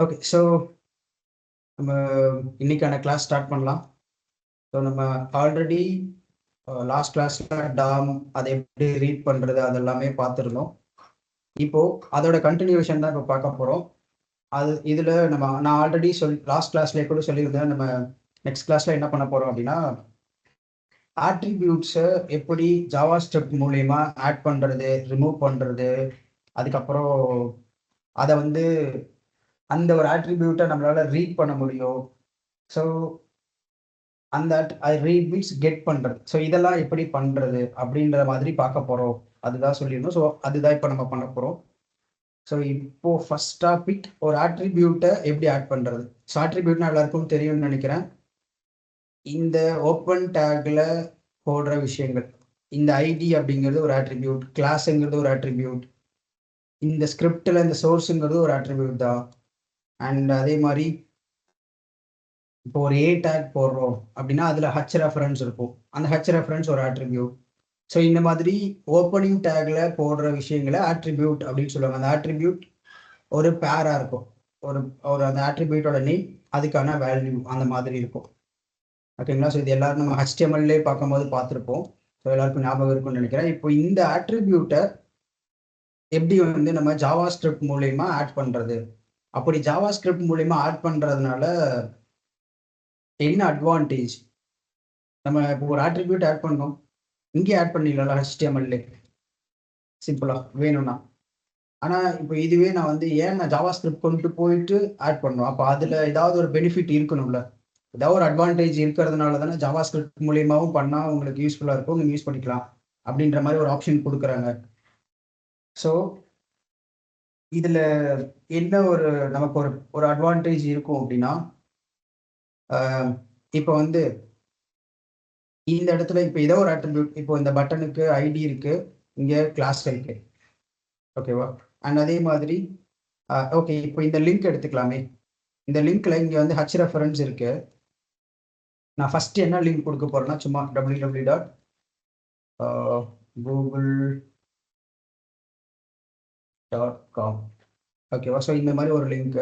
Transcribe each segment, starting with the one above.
Okay. So நம்ம இன்னைக்கான class start பண்ணலாம். ஸோ நம்ம ஆல்ரெடி லாஸ்ட் கிளாஸ்ல டாம் அதை எப்படி ரீட் பண்ணுறது அதெல்லாமே பார்த்துருந்தோம். இப்போ அதோட கண்டினியூஷன் தான் இப்போ பார்க்க போகிறோம். இதில் நான் ஆல்ரெடி லாஸ்ட் கிளாஸ்லேயே கூட சொல்லியிருந்தேன். நம்ம நெக்ஸ்ட் கிளாஸில் என்ன பண்ண போகிறோம் அப்படின்னா, ஆட்ரிபியூட்ஸை எப்படி ஜாவா ஸ்கிரிப்ட் மூலயமா ஆட் பண்ணுறது, ரிமூவ் பண்ணுறது, அதுக்கப்புறம் அதை அந்த ஒரு ஆட்ரிபியூட்டை நம்மளால ரீட் பண்ண முடியும். ஸோ அந்த ரீட் மீன்ஸ் கெட் பண்றது. ஸோ இதெல்லாம் எப்படி பண்றது அப்படின்ற மாதிரி பார்க்க போறோம். அதுதான் சொல்லியிருந்தோம். ஸோ அதுதான் இப்போ நம்ம பண்ண போறோம். ஸோ இப்போ ஃபர்ஸ்ட் டாபிக், ஒரு ஆட்ரிபியூட்டை எப்படி ஆட் பண்றது. ஸோ ஆட்ரிபியூட்னா எல்லாருக்கும் தெரியும்னு நினைக்கிறேன். இந்த ஓப்பன் டேக்ல போடுற விஷயங்கள். இந்த ஐடி அப்படிங்கிறது ஒரு ஆட்ரிபியூட், கிளாஸ்ங்கிறது ஒரு ஆட்ரிபியூட், இந்த ஸ்கிரிப்ட்ல இந்த சோர்ஸுங்கிறது ஒரு ஆட்ரிபியூட் தான். அண்ட் அதே மாதிரி இப்போ ஒரு ஏ டேக் போடுறோம் அப்படின்னா அதுல ஹச் ரெஃபரன்ஸ் இருக்கும். அந்த ஹச் ரெஃபரன்ஸ் ஒரு ஆட்ரிபியூட். ஸோ இந்த மாதிரி ஓப்பனிங் டேக்ல போடுற விஷயங்களை ஆட்ரிபியூட் அப்படின்னு சொல்லுவாங்க. அந்த ஆட்ரிபியூட் ஒரு பேரா இருக்கும். ஒரு ஒரு அந்த ஆட்ரிபியூட்டோட நேம், அதுக்கான வேல்யூ அந்த மாதிரி இருக்கும். ஓகேங்களா? ஸோ இது எல்லாரும் நம்ம HTML பார்க்கும்போது பார்த்துருப்போம். ஸோ எல்லாருக்கும் ஞாபகம் இருக்கும்னு நினைக்கிறேன். இப்போ இந்த ஆட்ரிபியூட்டை எப்படி நம்ம ஜாவா ஸ்கிரிப்ட் மூலயமா ஆட் பண்றது. அப்படி ஜாவா ஸ்கிரிப்ட் மூலயமா ஆட் பண்றதுனால என்ன அட்வான்டேஜ்? நம்ம இப்போ ஒரு ஆட்ரிபியூட் ஆட் பண்ணோம், இங்கே ஆட் பண்ணிடலாம் HTML சிம்பிளா வேணும்னா. ஆனா இப்போ இதுவே நான் ஏன் நான் ஜாவா ஸ்கிரிப்ட் கொண்டு போயிட்டு ஆட் பண்ணணும். அப்போ அதுல ஏதாவது ஒரு பெனிஃபிட் இருக்கணும்ல. ஏதாவது ஒரு அட்வான்டேஜ் இருக்கிறதுனால தானே ஜாவா ஸ்கிரிப்ட் மூலியமாவும் பண்ணா உங்களுக்கு யூஸ்ஃபுல்லா இருக்கும், நீங்க யூஸ் பண்ணிக்கலாம் அப்படின்ற மாதிரி ஒரு ஆப்ஷன் கொடுக்குறாங்க. ஸோ இதுல என்ன ஒரு நமக்கு ஒரு ஒரு அட்வான்டேஜ் இருக்கும் அப்படின்னா, இப்போ இந்த இடத்துல இப்போ ஏதோ ஒரு அட்ரிபியூட், இப்போ இந்த பட்டனுக்கு ஐடி இருக்கு, இங்க கிளாஸ் இருக்கு. ஓகேவா? அண்ட் அதே மாதிரி ஓகே, இப்போ இந்த லிங்க் எடுத்துக்கலாமே. இந்த லிங்க்ல இங்க ஹச் ரெஃபரன்ஸ் இருக்கு. நான் ஃபர்ஸ்ட் என்ன லிங்க் கொடுக்க போறேன்னா, சும்மா www.google.com. ஓகேவா? ஸோ இந்த மாதிரி ஒரு லிங்க்.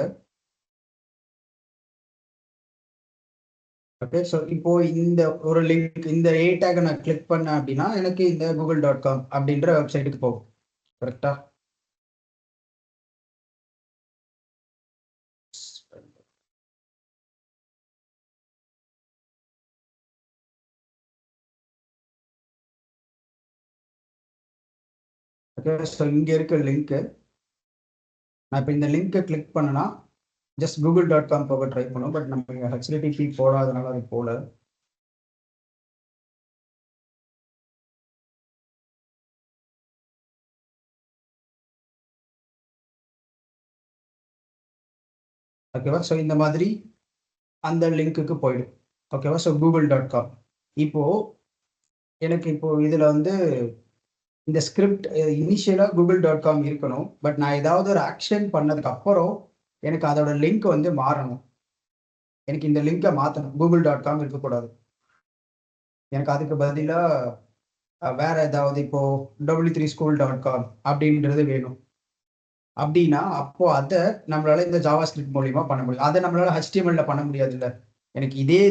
ஓகே, ஸோ இப்போ இந்த ஒரு லிங்க், இந்த ஏ டேக்கை நான் கிளிக் பண்ணேன் அப்படின்னா எனக்கு இந்த google.com அப்படின்ற வெப்சைட்டுக்கு போகும். கரெக்டா? ஓகே, ஸோ இங்க இருக்க லிங்க், நான் இப்போ இந்த லிங்கை கிளிக் பண்ணனா ஜஸ்ட் google.com போக ட்ரை பண்ணும். பட் நம்ம இங்கே HTTP போடாதனால அது போல. ஓகேவா? ஸோ இந்த மாதிரி அந்த லிங்க்குக்கு போயிடும். ஓகேவா? So google.com. இப்போ எனக்கு இப்போ இதுல இந்த ஸ்கிரிப்ட் இனிஷியலா google.com இருக்கணும். பட் நான் ஏதாவது ஒரு ஆக்ஷன் பண்ணதுக்கு அப்புறம் எனக்கு அதோட லிங்க் மாறணும். எனக்கு இந்த லிங்கை மாற்றணும். google.com இருக்கக்கூடாது. எனக்கு அதுக்கு பதிலா வேற ஏதாவது இப்போ w3school.com அப்படின்றது வேணும். அப்படின்னா அப்போ அதை நம்மளால இந்த ஜாவா ஸ்கிரிப்ட் மூலியமா பண்ண முடியும். அதை நம்மளால HTML பண்ண முடியாது இல்ல. எனக்கு இதே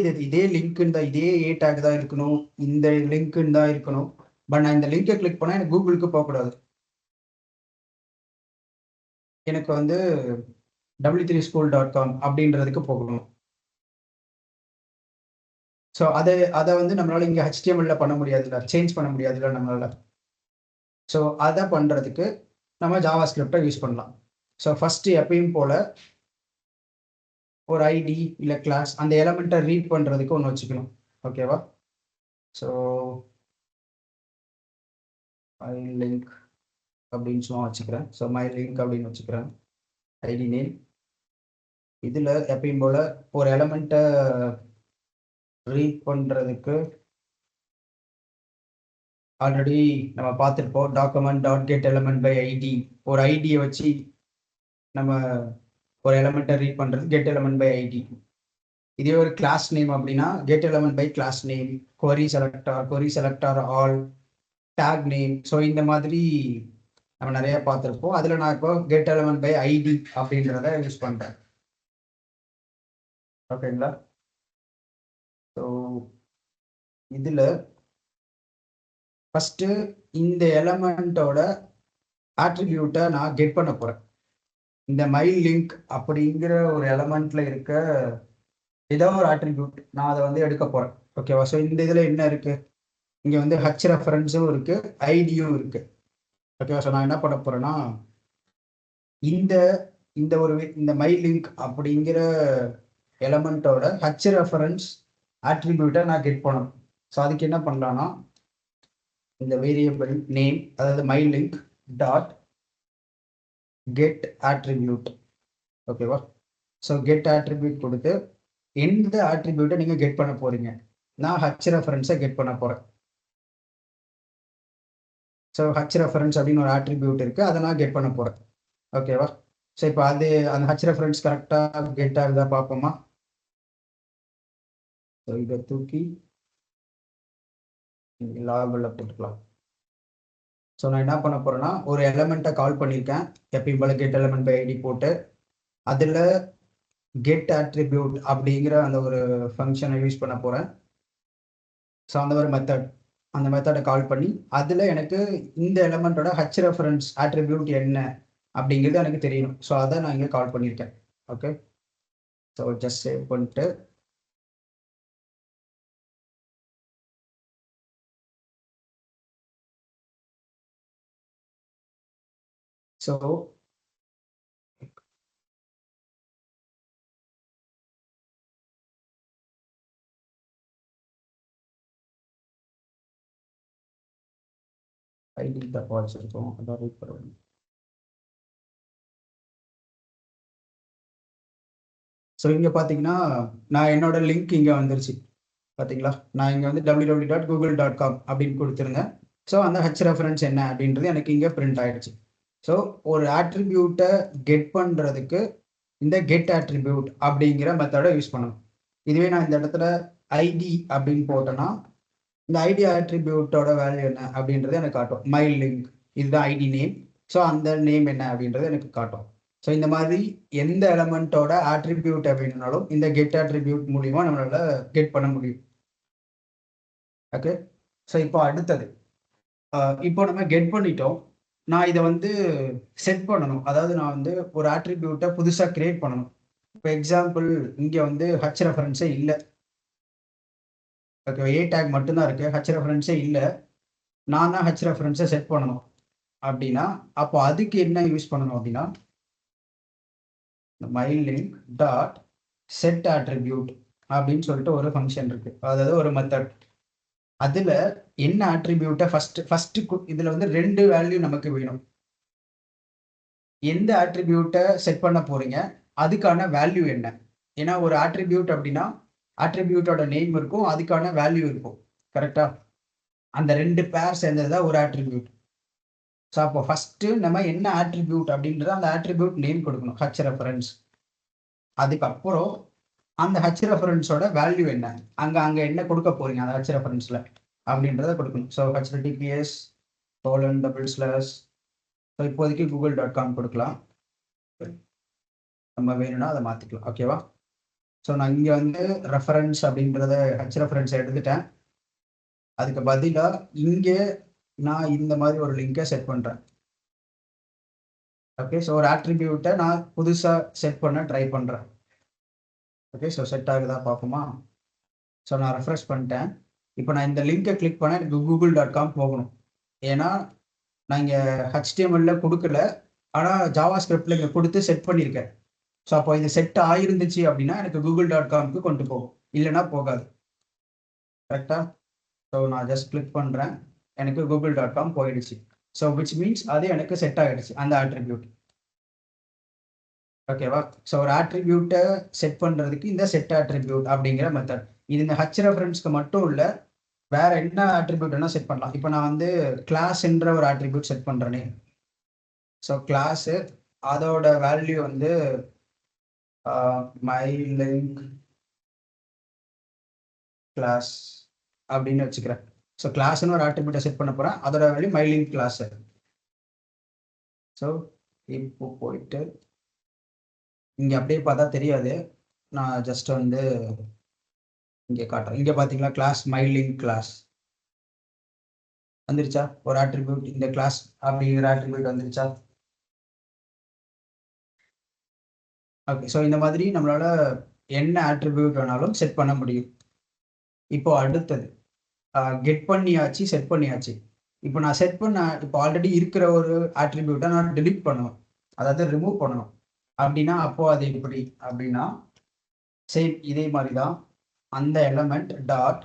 லிங்க் தான், இதே ஏ டேக் தான் இருக்கணும், இந்த லிங்க் தான் இருக்கணும். பட் நான் இந்த லிங்கை கிளிக் பண்ணா எனக்கு கூகுளுக்கு போகக்கூடாது. எனக்கு w3school.com அப்படின்றதுக்கு போகணும். ஸோ அதை நம்மளால இங்க HTML பண்ண முடியாதுல்ல, சேஞ்ச் பண்ண முடியாதுல்ல நம்மளால. ஸோ அதை பண்றதுக்கு நம்ம ஜாவா ஸ்கிரிப்டை யூஸ் பண்ணலாம். ஸோ ஃபர்ஸ்ட் எப்பயும் போல ஒரு ஐடி இல்லை கிளாஸ், அந்த எலமெண்ட்டை ரீட் பண்றதுக்கு ஒன்று வச்சுக்கணும். ஓகேவா? ஸோ மை லிங்க் அப்படின்னு சும்மா வச்சுக்கிறேன். ஸோ மை லிங்க் அப்படின்னு வச்சுக்கிறேன். ID name. இதுல எப்பயும் போல ஒரு எலமெண்ட்டை ரீட் பண்றதுக்கு ஆல்ரெடி நம்ம பார்த்துருப்போம். document.getElementById. ஒரு ஐடியை வச்சு நம்ம ஒரு எலமெண்ட்டை ரீட் பண்றது get element by id. இதே ஒரு கிளாஸ் நேம் அப்படின்னா get element by class name, query selector all, tag name. So இந்த மாதிரி நம்ம நிறைய பார்த்துருப்போம். அதில் நான் இப்போ get element by id அப்படின்றத யூஸ் பண்றேன். ஓகேங்களா? ஸோ இதுல ஃபர்ஸ்ட் இந்த எலமெண்டோட ஆட்ரிபியூட்டை நான் கெட் பண்ண போறேன். இந்த மை லிங்க் அப்படிங்கிற ஒரு எலமெண்ட்ல இருக்க ஏதோ ஒரு ஆட்ரிபியூட் நான் அதை வந்து எடுக்க போறேன். ஓகேவா? ஸோ இந்த இதுல என்ன இருக்கு, இங்க வந்து ஹச் ரெஃபரன்ஸும் இருக்கு, ஐடியும் இருக்கு. ஓகேவா? ஸோ நான் என்ன பண்ண போறேன்னா, இந்த இந்த ஒரு இந்த மை லிங்க் அப்படிங்கிற எலமெண்டோட ஹச் ரெஃபரன்ஸ் ஆட்ரிபியூட்டை நான் கெட் பண்ணணும். ஸோ அதுக்கு என்ன பண்ணலாம்னா, இந்த வேரியபிள் நேம், அதாவது my link dot get attribute. ஓகேவா? ஸோ கெட் ஆட்ரிபியூட் கொடுத்து எந்த ஆட்ரிபியூட்டை நீங்க கெட் பண்ண போறீங்க, நான் ஹச் ரெஃபரன்ஸை கெட் பண்ண போறேன். ஸோ ஹச் ரெஃபரன்ஸ் அப்படின்னு ஒரு ஆட்ரிபியூட் இருக்கு, அதை நான் கெட் பண்ண போறேன். ஓகேவா? ஸோ இப்போ அது அந்த ஹச் ரெஃபரன்ஸ் கரெக்டாக கெட் ஆகுதா பார்ப்போமா? ஸோ இதை தூக்கி லாகில் போட்டுக்கலாம். ஸோ நான் என்ன பண்ண போறேன்னா, ஒரு எலமெண்ட்டை கால் பண்ணியிருக்கேன், எப்பயும் போல கெட் எலமெண்ட் பை ஐடி போட்டு, அதில் கெட் ஆட்ரிபியூட் அப்படிங்கிற அந்த ஒரு ஃபங்க்ஷனை யூஸ் பண்ண போறேன். ஸோ அந்த ஒரு மெத்தட், அந்த மெத்தடை கால் பண்ணி அதில் எனக்கு இந்த எலமெண்ட்டோட ஹச் ரெஃபரன்ஸ் ஆட்ரிபியூட் என்ன அப்படிங்கிறது எனக்கு தெரியணும். ஸோ அதை நான் இங்கே கால் பண்ணியிருக்கேன். ஓகே, ஸோ ஜஸ்ட் சேவ் பண்ணிட்டு ஸோ ஐடி தப்பா வச்சிருக்கோம், அதான் ரீட் பண்ணணும். ஸோ இங்கே பார்த்தீங்கன்னா நான் என்னோட லிங்க் இங்கே வந்துருச்சு. பார்த்தீங்களா? நான் இங்கே வந்து www.google.com அப்படின்னு கொடுத்துருந்தேன். ஸோ அந்த ஹச் ரெஃபரன்ஸ் என்ன அப்படின்றது எனக்கு இங்கே பிரிண்ட் ஆயிடுச்சு. ஸோ ஒரு ஆட்ரிபியூட்டை கெட் பண்ணுறதுக்கு இந்த கெட் ஆட்ரிபியூட் அப்படிங்கிற மெத்தடை யூஸ் பண்ணணும். இதுவே நான் இந்த இடத்துல ஐடி அப்படின்னு போட்டேன்னா இந்த ஐடி ஆட்ரிபியூட்டோட வேல்யூ என்ன அப்படின்றது எனக்கு காட்டும். மை லிங்க் இதுதான் ஐடி நேம். ஸோ அந்த நேம் என்ன அப்படின்றது எனக்கு காட்டும். ஸோ இந்த மாதிரி எந்த எலமெண்ட்டோட ஆட்ரிபியூட் அப்படின்னாலும் இந்த கெட் ஆட்ரிபியூட் மூலியமா நம்மளால கெட் பண்ண முடியும். ஓகே, ஸோ இப்போ அடுத்தது, இப்போ நம்ம கெட் பண்ணிட்டோம். நான் இதை வந்து செட் பண்ணணும். அதாவது நான் வந்து ஒரு ஆட்ரிபியூட்டை புதுசாக கிரியேட் பண்ணணும். இப்போ எக்ஸாம்பிள் இங்கே வந்து ஹச் ரெஃபரன்ஸே இல்லை. ஓகே, ஏ டேக் மட்டும்தான் இருக்கு, ஹச் ரெஃபரன்ஸே இல்லை. நான் தான் ஹச் ரெஃபரன்ஸை செட் பண்ணணும் அப்படின்னா அப்போ அதுக்கு என்ன யூஸ் பண்ணணும் அப்படின்னா, my link dot set attribute அப்படின்னு சொல்லிட்டு ஒரு ஃபங்க்ஷன் இருக்கு, அதாவது ஒரு மெத்தட். அதுல என்ன ஆட்ரிபியூட்டை ஃபர்ஸ்ட் இதுல வந்து 2 வேல்யூ நமக்கு வேணும். எந்த ஆட்ரிபியூட்டை செட் பண்ண போறீங்க, அதுக்கான வேல்யூ என்ன. ஏன்னா ஒரு ஆட்ரிபியூட் அப்படின்னா ஆட்ரிபியூட்டோட நேம் இருக்கும், அதுக்கான வேல்யூ இருக்கும். கரெக்டா? அந்த 2 பேர் சேர்ந்ததுதான் ஒரு ஆட்ரிபியூட். ஸோ அப்போ ஃபர்ஸ்ட் நம்ம என்ன ஆட்ரிபியூட் அப்படின்றத அந்த ஆட்ரிபியூட் நேம் கொடுக்கணும், ஹச் ரெஃபரன்ஸ். அதுக்கப்புறம் அந்த ஹச் ரெஃபரன்ஸோட வேல்யூ என்ன, அங்க என்ன கொடுக்க போறீங்க அந்த ஹச் ரெஃபரன்ஸ்ல அப்படின்றத கொடுக்கணும். So https :/. ஸோ இப்போதைக்கு google.com கொடுக்கலாம், நம்ம வேணும்னா அதை மாத்திக்கலாம். ஓகேவா? ஸோ நான் இங்க வந்து ரெஃபரன்ஸ் அப்படின்றத ஹச் ரெஃபரன்ஸ் எடுத்துட்டேன். அதுக்கு பதிலா இங்கே நான் இந்த மாதிரி ஒரு லிங்கை செட் பண்றேன். ஓகே, ஸோ ஒரு ஆட்ரிபியூட்டை நான் புதுசா செட் பண்ண ட்ரை பண்றேன். ஓகே, ஸோ செட் ஆகுதா பார்ப்போமா? ஸோ நான் ரெஃப்ரெஷ் பண்ணிட்டேன். இப்போ நான் இந்த லிங்கை கிளிக் பண்ண எனக்கு google.com போகணும். ஏன்னா நான் இங்கே HTML கொடுக்கல, ஆனால் ஜாவா ஸ்கிரிப்டில் இங்கே கொடுத்து செட் பண்ணியிருக்கேன். ஸோ அப்போ இது செட் ஆகிருந்துச்சு அப்படின்னா எனக்கு google.comக்கு கொண்டு போகும், இல்லைன்னா போகாது. கரெக்டா? ஸோ நான் ஜஸ்ட் கிளிக் பண்ணுறேன், எனக்கு google.com போயிடுச்சு. ஸோ விச் மீன்ஸ் அது எனக்கு செட் ஆகிடுச்சு அந்த ஆட்ரிபியூட். ஓகேவா? ஸோ ஒரு ஆட்ரிபியூட்டை செட் பண்ணுறதுக்கு இந்த செட் ஆட்ரிபியூட் அப்படிங்கிற மெத்தட். இது இந்த ஹச் ரெஃபரன்ஸ்க்கு மட்டும் இல்லை, வேற என்ன ஆட்ரிபியூட் வேணா செட் பண்ணலாம். இப்போ நான் வந்து கிளாஸ்ன்ற ஒரு ஆட்ரிபியூட் செட் பண்ணுறேனே. ஸோ கிளாஸ் அதோட வேல்யூ வந்து மை லிங்க் கிளாஸ் அப்படின்னு வச்சுக்கிறேன். ஸோ கிளாஸ்னு ஒரு ஆட்ரிபியூட்டை செட் பண்ண போகிறேன், அதோட value my link class. So இப்போ போயிட்டு இங்கே அப்படியே பார்த்தா தெரியாது, நான் ஜஸ்ட் வந்து இங்கே காட்டுறேன். இங்கே பார்த்தீங்களா, கிளாஸ் மைலிங் கிளாஸ் வந்துருச்சா? ஒரு ஆட்ரிபியூட் இந்த கிளாஸ் அப்படிங்கிற ஆட்ரிபியூட் வந்துருச்சா? ஓகே. ஸோ இந்த மாதிரி நம்மளால என்ன ஆட்ரிபியூட் வேணாலும் செட் பண்ண முடியும். இப்போ அடுத்தது கெட் பண்ணியாச்சு, செட் பண்ணியாச்சு. இப்போ நான் செட் பண்ண இப்போ ஆல்ரெடி இருக்கிற ஒரு ஆட்ரிபியூட்டை நான் டெலீட் பண்ணுவேன், அதாவது ரிமூவ் பண்ணணும். அப்படின்னா அப்போ அது எப்படி அப்படின்னா, சேம் இதே மாதிரி தான். அந்த எலமெண்ட் டாட்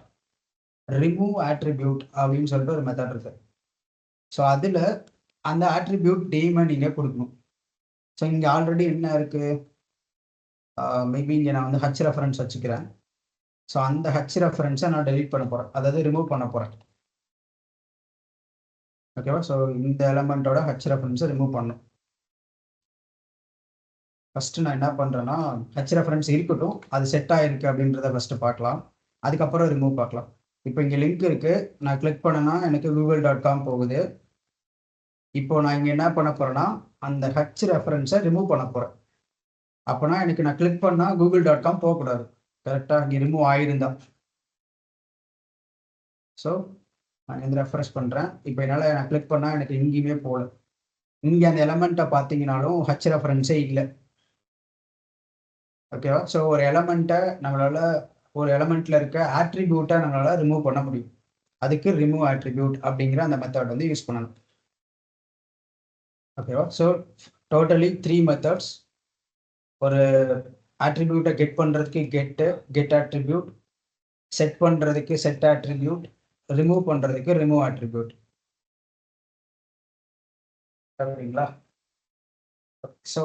ரிமூவ் ஆட்ரிபியூட் அப்படின்னு சொல்லிட்டு ஒரு மெத்தட் இருக்கு. ஸோ அதில் அந்த ஆட்ரிபியூட் நேமை நீங்கள் கொடுக்கணும். ஸோ இங்கே ஆல்ரெடி என்ன இருக்கு, மேபி இங்கே நான் வந்து ஹச் ரெஃபரன்ஸ் வச்சுக்கிறேன். ஸோ அந்த ஹச் ரெஃபரன்ஸை நான் டெலீட் பண்ண போகிறேன், அதாவது ரிமூவ் பண்ண போகிறேன். ஓகேவா? ஸோ இந்த எலமெண்ட்டோட ஹச் ரெஃபரன்ஸை ரிமூவ் பண்ணணும். ஃபஸ்ட்டு நான் என்ன பண்ணுறேன்னா, ஹச் ரெஃபரன்ஸ் இருக்கட்டும், அது செட் ஆகிருக்கு அப்படின்றத ஃபஸ்ட்டு பார்க்கலாம், அதுக்கப்புறம் ரிமூவ் பார்க்கலாம். இப்போ இங்கே லிங்க் இருக்குது, நான் கிளிக் பண்ணேன்னா எனக்கு google.com போகுது. இப்போ நான் இங்கே என்ன பண்ண போகிறேன்னா, அந்த ஹச் ரெஃபரன்ஸை ரிமூவ் பண்ண போகிறேன். அப்போனா எனக்கு நான் கிளிக் பண்ணால் google.com போகக்கூடாது. கரெக்டாக இங்கே ரிமூவ் ஆகிருந்தா. ஸோ நான் இந்த ரெஃப்ரெஷ் பண்ணுறேன். இப்போ என்னால் நான் கிளிக் பண்ணால் எனக்கு எங்கேயுமே போகல. இங்கே அந்த எலமெண்ட்டை பார்த்தீங்கனாலும் ஹச் ரெஃபரன்ஸே இல்லை. ஓகேவா? ஸோ ஒரு எலமெண்ட்டை நம்மளால், ஒரு எலமெண்ட்டில் இருக்க ஆட்ரிபியூட்டை நம்மளால் ரிமூவ் பண்ண முடியும். அதுக்கு ரிமூவ் ஆட்ரிபியூட் அப்படிங்கிற அந்த மெத்தட் வந்து யூஸ் பண்ணணும். ஓகேவா? So totally 3 methods. ஒரு ஆட்ரிபியூட்டை கெட் பண்ணுறதுக்கு கெட் ஆட்ரிபியூட், செட் பண்ணுறதுக்கு செட் ஆட்ரிபியூட், ரிமூவ் பண்ணுறதுக்கு ரிமூவ் ஆட்ரிபியூட். சரிங்களா? ஸோ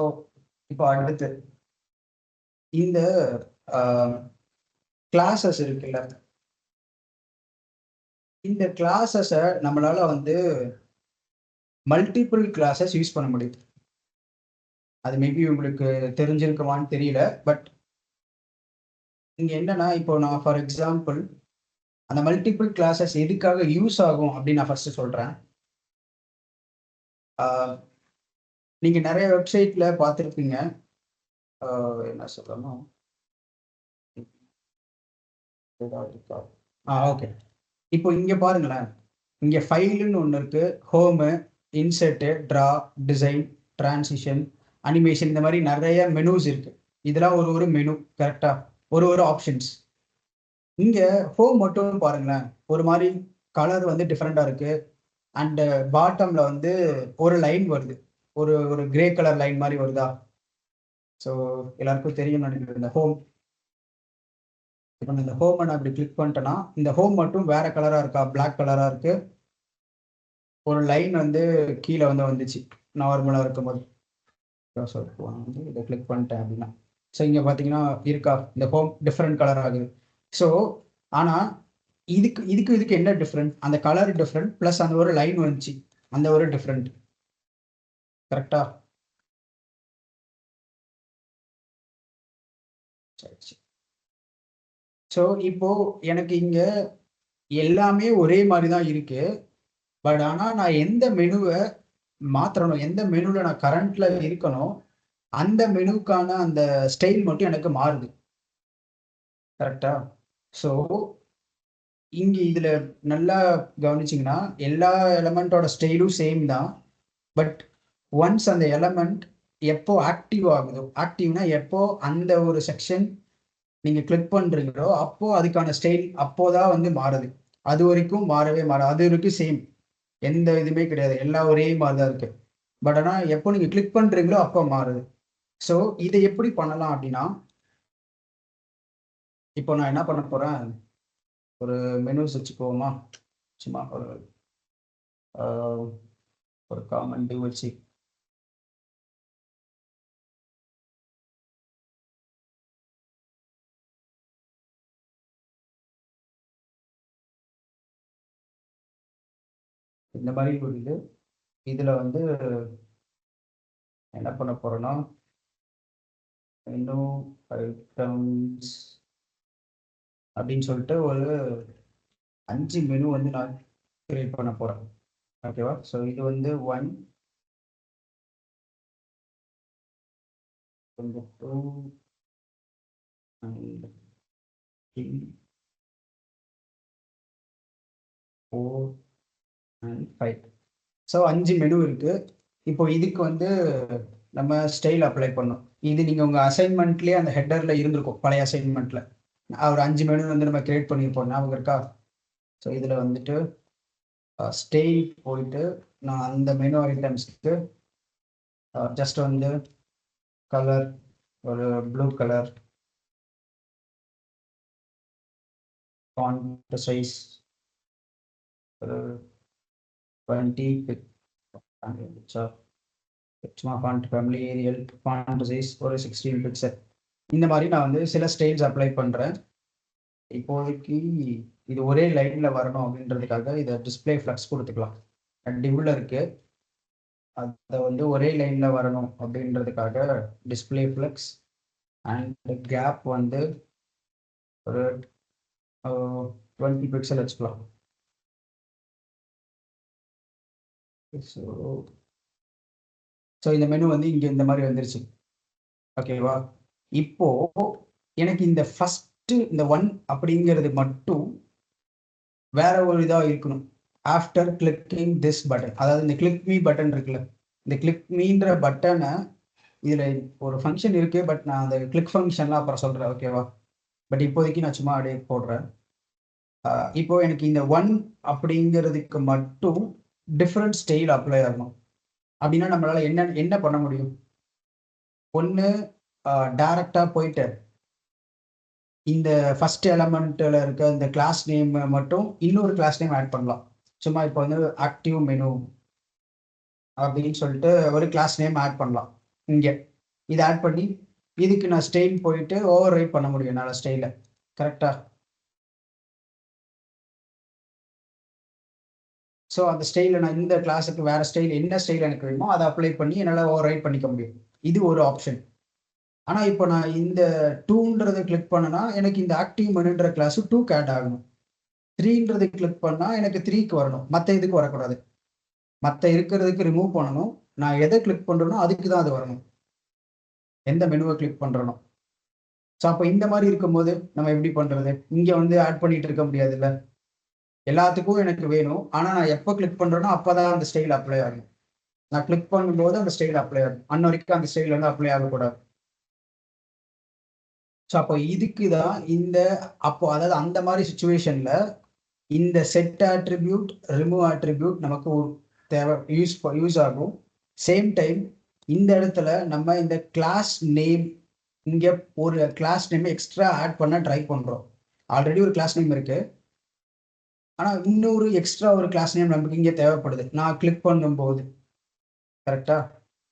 இப்போ அடுத்து இந்த கிளாஸஸ் இருக்குல்ல, இந்த கிளாஸஸை நம்மளால வந்து மல்டிபிள் கிளாஸஸ் யூஸ் பண்ண முடியுது. அது மேபி உங்களுக்கு தெரிஞ்சிருக்குமான்னு தெரியல. பட் இங்கே என்னன்னா, இப்போ நான் ஃபார் எக்ஸாம்பிள் அந்த மல்டிபிள் கிளாஸஸ் எதுக்காக யூஸ் ஆகும் அப்படின்னு நான் ஃபர்ஸ்ட் சொல்கிறேன். நீங்கள் நிறைய வெப்சைட்டில் பார்த்துருப்பீங்க. என்ன சொல்லணும், ஓகே. இப்போ இங்கே பாருங்களேன், இங்கே ஃபைலுன்னு ஒன்று இருக்குது, home, insert, draw, design, transition, animation, இந்த மாதிரி நிறைய மெனுஸ் இருக்குது. இதெல்லாம் ஒரு ஒரு மெனு, கரெக்டாக ஒரு ஒரு ஆப்ஷன்ஸ். இங்கே ஹோம் மட்டும் பாருங்களேன், ஒரு மாதிரி கலர் வந்து டிஃப்ரெண்ட்டாக இருக்குது. அண்டு பாட்டமில் வந்து ஒரு லைன் வருது, ஒரு ஒரு கிரே கலர் லைன் மாதிரி வருதா? ஸோ எல்லாருக்கும் தெரியும் நினைக்கிறேன் இந்த ஹோம். இப்போ இந்த ஹோமை நான் இப்படி கிளிக் பண்ணிட்டேன்னா, இந்த ஹோம் மட்டும் வேற கலராக இருக்கா, பிளாக் கலராக இருக்கு. ஒரு லைன் வந்து கீழே வந்து வந்துச்சு நார்மலாக இருக்கும்போது. ஸோ இப்போ வந்து இதை கிளிக் பண்ணிட்டேன் அப்படின்னா, ஸோ இங்கே பார்த்தீங்கன்னா இருக்கா, இந்த ஹோம் டிஃப்ரெண்ட் கலர் ஆகுது. ஸோ ஆனால் இதுக்கு என்ன டிஃப்ரெண்ட், அந்த கலர் டிஃப்ரெண்ட் ப்ளஸ் அந்த ஒரு லைன் வந்துச்சு, அந்த ஒரு டிஃப்ரெண்ட். கரெக்டா? சரி. ஸோ இப்போ எனக்கு இங்க எல்லாமே ஒரே மாதிரி தான் இருக்கு. பட் ஆனால் நான் எந்த மெனுவை மாற்றணும், எந்த மெனுவில் நான் கரண்ட்ல இருக்கணும், அந்த மெனுக்கான அந்த ஸ்டைல் மட்டும் எனக்கு மாறுது. கரெக்டா? ஸோ இங்க இதுல நல்லா கவனிச்சிங்கன்னா எல்லா எலமெண்ட்டோட ஸ்டைலும் சேம் தான். பட் ஒன்ஸ் அந்த எலமெண்ட் எப்போ ஆக்டிவ் ஆகுதோ, ஆக்டிவ்னா எப்போ அந்த ஒரு செக்ஷன் நீங்கள் கிளிக் பண்ணுறீங்களோ அப்போ அதுக்கான ஸ்டைல் அப்போதான் வந்து மாறுது. அது வரைக்கும் மாறவே மாறாது, அது வரைக்கும் சேம், எந்த இதுவுமே கிடையாது, எல்லாம் ஒரே மாதிரி தான் இருக்கு. பட் ஆனால் எப்போ நீங்கள் கிளிக் பண்ணுறீங்களோ அப்போ மாறுது. ஸோ இதை எப்படி பண்ணலாம் அப்படின்னா, இப்போ நான் என்ன பண்ண போகிறேன், ஒரு மெனுஸ் வச்சுக்குவோமா, சும்மா ஒரு காமன் டிவ் வச்சு இந்த மாதிரி ஒரு இதில் வந்து என்ன பண்ண போகிறேன்னா, இன்னும் ஐட்டம்ஸ் அப்படின்னு சொல்லிட்டு ஒரு 5 மெனு வந்து நான் கிரியேட் பண்ண போகிறேன். ஓகேவா? ஸோ இது வந்து 1, 2, 3, 4 and 5. ஸோ 5 மெனு இருக்கு. இப்போ இதுக்கு வந்து நம்ம ஸ்டைல் அப்ளை பண்ணோம். இது நீங்க உங்க அசைன்மெண்ட்லயே அந்த ஹெட்டர்ல இருந்திருக்கும். பழைய அசைன்மெண்ட்ல. ஒரு 5 மெனு வந்து நம்ம கிரியேட் பண்ணியிருப்போம். ஞாபகம் இருக்கா? ஸோ இதுல வந்துட்டு ஸ்டைல் போயிட்டு நான் அந்த மெனு ஐட்டம்ஸ்க்கு ஜஸ்ட் வந்து கலர் ஒரு ப்ளூ கலர், ஃபாண்ட் சைஸ் ஒரு 20 சும்மா font family Arial, font size ஒரு 16 பிக்சல். இந்த மாதிரி நான் வந்து சில ஸ்டைல்ஸ் அப்ளை பண்றேன். இப்போதைக்கு இது ஒரே லைன்ல வரணும் அப்படின்றதுக்காக இதை டிஸ்பிளே ஃப்ளக்ஸ் கொடுத்துக்கலாம். டிவ்ல இருக்கு, அதை வந்து ஒரே லைன்ல வரணும் அப்படின்றதுக்காக டிஸ்பிளே ஃப்ளக்ஸ் அண்ட் கேப் வந்து ஒரு 20 பிக்சல் வச்சுக்கலாம். ஸோ இந்த மெனு வந்து இங்க இந்த மாதிரி வந்துருச்சு. ஓகேவா? இப்போ எனக்கு இந்த ஃபர்ஸ்ட் இந்த 1 அப்படிங்கிறது மட்டும் வேற ஒரு இதா இருக்கணும். ஆஃப்டர் கிளிக்கிங் திஸ் பட்டன், அதாவது இந்த கிளிக் மீ பட்டன் இருக்குல்ல, இந்த கிளிக் மீன்ற பட்டனை இதுல ஒரு ஃபங்க்ஷன் இருக்கு, பட் நான் அந்த கிளிக் ஃபங்க்ஷன்லாம் அப்புறம் சொல்றேன். ஓகேவா? பட் இப்போதைக்கு நான் சும்மா அப்படியே போடுறேன். இப்போ எனக்கு இந்த 1 அப்படிங்கிறதுக்கு மட்டும் டிஃப்ரெண்ட் ஸ்டைல் அப்ளை ஆகணும். அப்படின்னா நம்மளால என்ன என்ன பண்ண முடியும்? ஒன்று டைரக்டா போயிட்டு இந்த ஃபர்ஸ்ட் எலமெண்ட்ல இருக்க இந்த கிளாஸ் நேம் மட்டும் இன்னொரு கிளாஸ் நேம் ஆட் பண்ணலாம். சும்மா இப்போ வந்து ஆக்டிவ் மெனு அப்படின்னு சொல்லிட்டு ஒரு கிளாஸ் நேம் ஆட் பண்ணலாம். இங்க இதை ஆட் பண்ணி இதுக்கு நான் ஸ்டைல் போயிட்டு ஓவர் ரைட் பண்ண முடியும் என்னால் ஸ்டைல. கரெக்டா? ஸோ அந்த ஸ்டைலில் நான் இந்த கிளாஸுக்கு வேற ஸ்டைல் என்ன ஸ்டைல் எனக்கு வேணுமோ அதை அப்ளை பண்ணி என்னால் ஓவர் ரைட் பண்ணிக்க முடியும். இது ஒரு ஆப்ஷன். ஆனால் இப்போ நான் இந்த 2ன்றதை கிளிக் பண்ணனா எனக்கு இந்த ஆக்டிவ் மெனுன்ற கிளாஸ் 2க்கு ஆட் ஆகணும். 3ன்றதை கிளிக் பண்ணால் எனக்கு 3க்கு வரணும், மற்ற இதுக்கு வரக்கூடாது. மற்ற இருக்கிறதுக்கு ரிமூவ் பண்ணணும். நான் எதை கிளிக் பண்ணுறேனோ அதுக்கு தான் அது வரணும், எந்த மெனுவை கிளிக் பண்ணுறனோ. ஸோ அப்போ இந்த மாதிரி இருக்கும்போது நம்ம எப்படி பண்ணுறது? இங்கே வந்து ஆட் பண்ணிட்டு இருக்க முடியாதுல்ல, எல்லாத்துக்கும் எனக்கு வேணும். ஆனால் நான் எப்போ கிளிக் பண்ணுறேனோ அப்போ தான் அந்த ஸ்டைல் அப்ளை ஆகும். நான் கிளிக் பண்ணும்போது அந்த ஸ்டைல் அப்ளை ஆகும், அன்ன வரைக்கும் அந்த ஸ்டைல் வந்து அப்ளை ஆகக்கூடாது. ஸோ அப்போ இதுக்கு தான் இந்த அப்போ அதாவது அந்த மாதிரி சுச்சுவேஷன்ல இந்த செட் ஆட்ரிபியூட் ரிமூவ் ஆட்ரிபியூட் நமக்கு தேவை, யூஸ் ஆகும். சேம் டைம் இந்த இடத்துல நம்ம இந்த கிளாஸ் நேம், இங்க ஒரு கிளாஸ் நேம் எக்ஸ்ட்ரா ஆட் பண்ண ட்ரை பண்றோம். ஆல்ரெடி ஒரு கிளாஸ் நேம் இருக்கு, ஆனா இன்னொரு எக்ஸ்ட்ரா ஒரு கிளாஸ் நேம் நமக்கு இங்க தேவைப்படுது நான் கிளிக் பண்ணும்போது. கரெக்டா?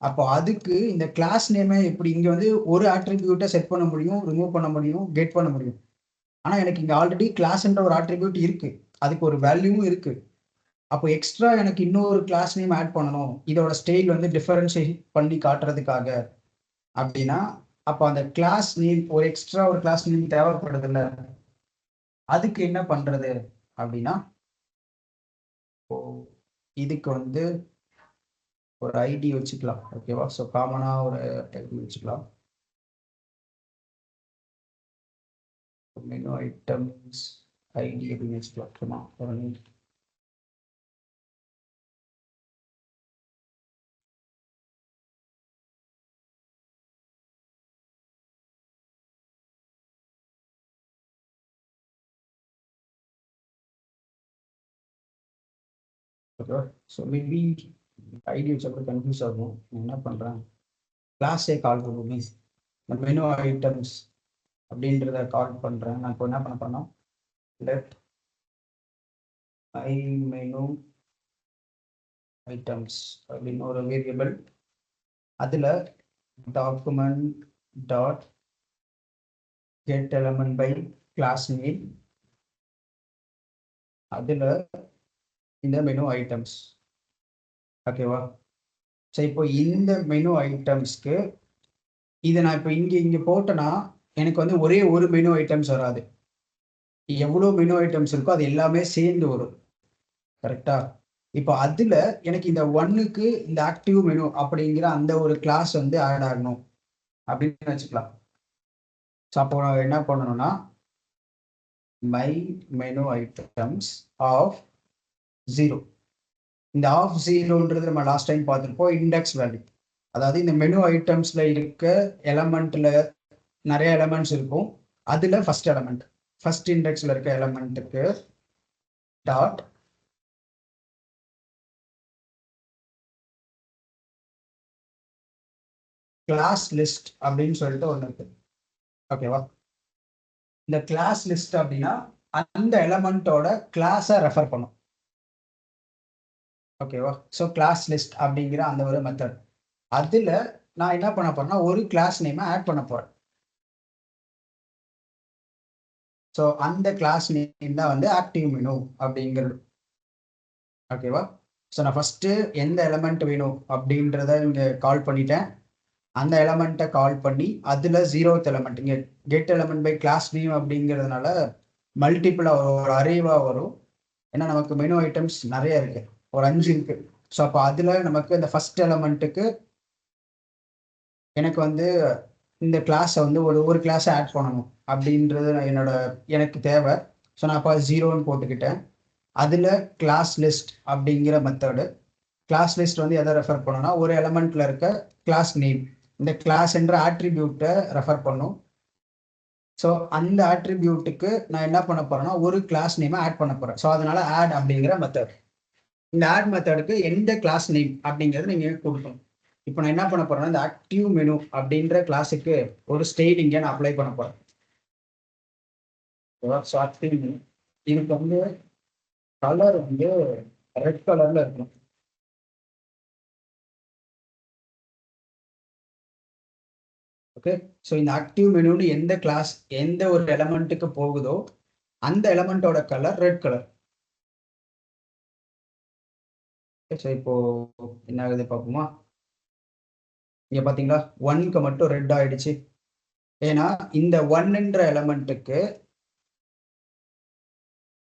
அப்போ அதுக்கு இந்த கிளாஸ் நேமை எப்படி இங்க வந்து ஒரு ஆட்ரிபியூட்டை செட் பண்ண முடியும், ரிமூவ் பண்ண முடியும், கெட் பண்ண முடியும். ஆனா எனக்கு இங்க ஆல்ரெடி கிளாஸ்ன்ற ஒரு ஆட்ரிபியூட் இருக்கு, அதுக்கு ஒரு வேல்யூவும் இருக்கு. அப்போ எக்ஸ்ட்ரா எனக்கு இன்னொரு கிளாஸ் நேம் ஆட் பண்ணணும், இதோட ஸ்டைல் வந்து டிஃபரன்ஷியேட் பண்ணி காட்டுறதுக்காக அப்படின்னா, அப்போ அந்த கிளாஸ் நேம் ஒரு எக்ஸ்ட்ரா ஒரு கிளாஸ் நேம் தேவைப்படுது இல்ல, அதுக்கு என்ன பண்றது அப்படின்னா, இதுக்கு வந்து ஒரு ஐடி வச்சுக்கலாம். ஓகேவா? ஸோ காமனா ஒரு ஐடி வச்சுக்கலாம். மெனு ஐட்டம்ஸ் ஐடி அப்படின்னு வச்சுக்கலாம். சும்மா ஒரு ஓகேவா? ஸோ மேபி ஐடி வச்சா கூட கன்ஃபியூஸ் ஆகும். நான் என்ன பண்ணுறேன், கிளாஸே கால் பண்ணுவோமே, இந்த மெனு ஐட்டம்ஸ் அப்படின்றத கால் பண்ணுறேன். நான் இப்போ என்ன பண்ண போறேன்னா, லெட் ஐ மெனு ஐட்டம்ஸ் அப்படின்னு ஒரு வேரியபிள், அதில் document dot get element by class name, அதில் இந்த மெனு ஐட்டம்ஸ். ஓகேவா? ஸோ இப்போ இந்த மெனு ஐட்டம்ஸ்க்கு இதை நான் இப்போ இங்கே போட்டேன்னா எனக்கு வந்து ஒரே ஒரு மெனு ஐட்டம்ஸ் வராது, எவ்வளோ மெனு ஐட்டம்ஸ் இருக்கோ அது எல்லாமே சேர்ந்து வரும். கரெக்டா? இப்போ அதுல எனக்கு இந்த 1க்கு இந்த ஆக்டிவ் மெனு அப்படிங்கிற அந்த ஒரு கிளாஸ் வந்து ஆட் ஆகணும் அப்படின்னு வச்சுக்கலாம். ஸோ அப்போ என்ன பண்ணணும்னா, மை மெனு ஐட்டம்ஸ் ஆஃப் 0. இந்த ஆஃப் 0ன்றது நம்ம லாஸ்ட் டைம் பார்த்துருப்போம் இண்டெக்ஸ் வேல்யூ. அதாவது இந்த மெனு ஐட்டம்ஸ்ல இருக்க எலமெண்ட்ல நிறைய எலமெண்ட்ஸ் இருக்கும். அதுல ஃபர்ஸ்ட் எலமெண்ட், ஃபர்ஸ்ட் இண்டெக்ஸ்ல இருக்க எலமெண்ட்டுக்கு டாட் கிளாஸ் லிஸ்ட் அப்படின்னு சொல்லிட்டு ஒன்று இருக்கு. ஓகேவா? இந்த கிளாஸ் லிஸ்ட் அப்படின்னா அந்த எலமெண்ட்டோட கிளாஸை ரெஃபர் பண்ணும். ஓகேவா? ஸோ கிளாஸ் லிஸ்ட் அப்படிங்கிற அந்த ஒரு மெத்தட், அதுல நான் என்ன பண்ண போறேன்னா ஒரு கிளாஸ் நேமை ஆட் பண்ண போறேன். ஸோ அந்த கிளாஸ் நேம் தான் வந்து ஆக்டிவ் மெனு அப்படிங்கிறது. ஓகேவா? ஸோ நான் ஃபர்ஸ்ட் எந்த எலமெண்ட் வேணும் அப்படின்றத இங்க கால் பண்ணிட்டேன். அந்த எலமெண்ட்டை கால் பண்ணி அதுல 0th எலமெண்ட் இங்க get element by class name அப்படிங்கிறதுனால மல்டிபிளா ஒரு அரேவா வரும். ஏன்னா நமக்கு மெனு ஐட்டம்ஸ் நிறைய இருக்கு, ஒரு 5 இருக்கு. ஸோ அப்போ அதுல நமக்கு இந்த ஃபர்ஸ்ட் எலமெண்ட்டுக்கு எனக்கு வந்து இந்த கிளாஸை வந்து ஒரு கிளாஸை ஆட் பண்ணணும் அப்படின்றது எனக்கு தேவை. ஸோ நான் அப்போ 0ன்னு போட்டுக்கிட்டேன். அதில் கிளாஸ் லிஸ்ட் அப்படிங்கிற மெத்தடு, கிளாஸ் லிஸ்ட் வந்து எதை ரெஃபர் பண்ணணும்னா ஒரு எலமெண்ட்ல இருக்க கிளாஸ் நேம், இந்த கிளாஸ் என்ற ஆட்ரிபியூட்டை ரெஃபர் பண்ணும். ஸோ அந்த ஆட்ரிபியூட்டுக்கு நான் என்ன பண்ண போறேன்னா ஒரு கிளாஸ் நேமை ஆட் பண்ண போறேன். ஸோ அதனால ஆட் அப்படிங்கிற மெத்தட். இந்த ஆட் மெத்தடுக்கு எந்த கிளாஸ் நேம் அப்படிங்கிறது நீங்க கொடுக்கணும். இப்போ நான் என்ன பண்ண போறேன்னா இந்த ஆக்டிவ் மெனு அப்படின்ற கிளாஸுக்கு ஒரு ஸ்டைல் இங்கே நான் அப்ளை பண்ண போறேன். ஸோ ஆக்டிவ் மெனு இதுக்கு வந்து கலர் வந்து ரெட் கலர்ல இருக்கணும். ஓகே. ஸோ இந்த ஆக்டிவ் மெனுன்னு எந்த கிளாஸ் எந்த ஒரு எலமெண்ட்டுக்கு போகுதோ அந்த எலமெண்ட்டோட கலர் ரெட் கலர். ஸோ இப்போ என்ன ஆகுது பார்ப்போமா? இங்க பாத்தீங்களா 1க்கு மட்டும் ரெட் ஆயிடுச்சு. ஏன்னா இந்த 1ன்ற எலமெண்ட்டுக்கு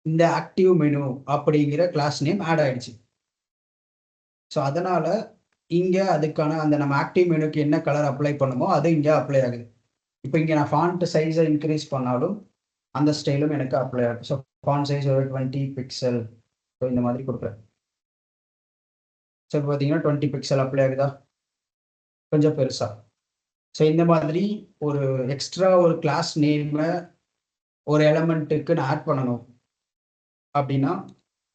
இந்த ஆக்டிவ் மெனு அப்படிங்கிற கிளாஸ் நேம் ஆட் ஆயிடுச்சு. ஸோ அதனால இங்க அதுக்கான அந்த நம்ம ஆக்டிவ் மெனுக்கு என்ன கலர் அப்ளை பண்ணுமோ அது இங்க அப்ளை ஆகுது. இப்போ இங்க நான் ஃபாண்ட் சைஸை இன்க்ரீஸ் பண்ணாலும் அந்த ஸ்டைலும் எனக்கு அப்ளை ஆகும். ஸோ ஃபாண்ட் சைஸ் ஒரு 20 பிக்சல், ஸோ இந்த மாதிரி கொடுக்குறேன். ஸோ இப்போ பார்த்தீங்கன்னா 20 பிக்சல் அப்ளை ஆகுதா, கொஞ்சம் பெருசா. ஸோ இந்த மாதிரி ஒரு எக்ஸ்ட்ரா ஒரு கிளாஸ் நேமை ஒரு எலமெண்ட்டுக்கு நான் ஆட் பண்ணணும் அப்படின்னா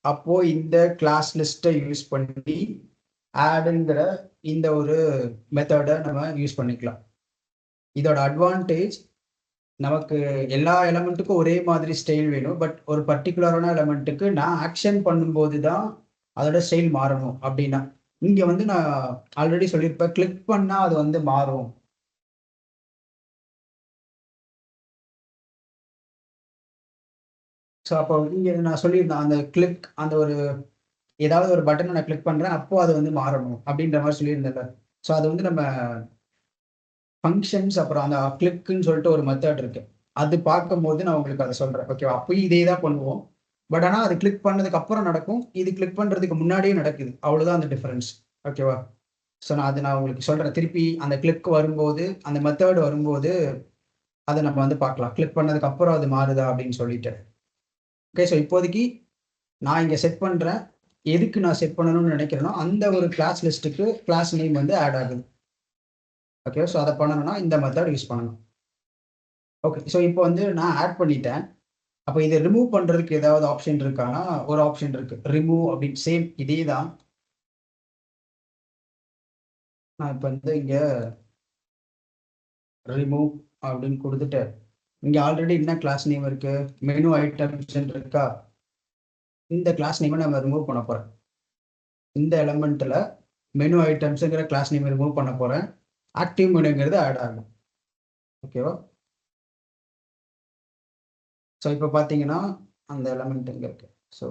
அப்போ இந்த கிளாஸ் லிஸ்ட்டை யூஸ் பண்ணி ஆடுங்கிற இந்த ஒரு மெத்தடை நம்ம யூஸ் பண்ணிக்கலாம். இதோட அட்வான்டேஜ் நமக்கு எல்லா எலமெண்ட்டுக்கும் ஒரே மாதிரி ஸ்டைல் வேணும். பட் ஒரு பர்டிகுலரான எலமெண்ட்டுக்கு நான் ஆக்ஷன் பண்ணும்போது தான் அதோட ஸ்டைல் மாறணும். அப்படின்னா இங்க வந்து நான் ஆல்ரெடி சொல்லியிருப்பேன், கிளிக் பண்ணா அது வந்து மாறும். ஸோ அப்போ இங்க நான் சொல்லியிருந்தேன் அந்த கிளிக், அந்த ஒரு ஏதாவது ஒரு பட்டனை நான் கிளிக் பண்றேன் அப்போ அது வந்து மாறணும் அப்படின்ற மாதிரி சொல்லியிருந்தேன்ல. ஸோ அது வந்து நம்ம ஃபங்க்ஷன்ஸ் அப்புறம் அந்த கிளிக்குன்னு சொல்லிட்டு ஒரு மெத்தட் இருக்கு. அது பார்க்கும்போது நான் உங்களுக்கு அதை சொல்றேன். ஓகேவா? அப்பயும் இதே தான் பண்ணுவோம். பட் ஆனால் அது கிளிக் பண்ணதுக்கு அப்புறம் நடக்கும், இது கிளிக் பண்றதுக்கு முன்னாடியே நடக்குது. அவ்வளவுதான் அந்த டிஃபரன்ஸ். ஓகேவா? ஸோ நான் உங்களுக்கு சொல்றேன். திருப்பி அந்த கிளிக் வரும்போது, அந்த மெத்தட் வரும்போது அதை நம்ம வந்து பார்க்கலாம். கிளிக் பண்ணதுக்கு அப்புறம் அது மாறுதா அப்படின்னு சொல்லிட்டு. ஓகே. ஸோ இப்போதைக்கு நான் இங்க செட் பண்றேன். எதுக்கு நான் செட் பண்ணணும்னு நினைக்கிறேனோ அந்த ஒரு கிளாஸ் லிஸ்ட்டுக்கு கிளாஸ் நேம் வந்து ஆட் ஆகுது. ஓகே. ஸோ அதை பண்ணணும்னா இந்த மெத்தட் யூஸ் பண்ணணும். ஓகே. ஸோ இப்போ வந்து நான் ஆட் பண்ணிட்டேன். அப்போ இதை ரிமூவ் பண்றதுக்கு ஏதாவது ஆப்ஷன் இருக்கானா? ஒரு ஆப்ஷன் இருக்கு, ரிமூவ் அப்படின்னு. சேம் இதே தான். நான் இப்போ வந்து இங்க ரிமூவ் அப்படின்னு கொடுத்துட்டு இங்க ஆல்ரெடி என்ன கிளாஸ் நேம் இருக்கு, மெனு ஐட்டம்ஸ் இருக்கா. இந்த கிளாஸ் நேமை நம்ம ரிமூவ் பண்ண போறேன். இந்த எலமெண்ட்ல மெனு ஐட்டம்ஸ்ங்கிற கிளாஸ் நேம் ரிமூவ் பண்ண போறேன். ஆக்டிவ் மெனுங்கிறது ஆட் ஆகும். ஓகேவா? ஸோ இப்போ பார்த்தீங்கன்னா அந்த எலமெண்ட் இங்கே இருக்கு. ஸோ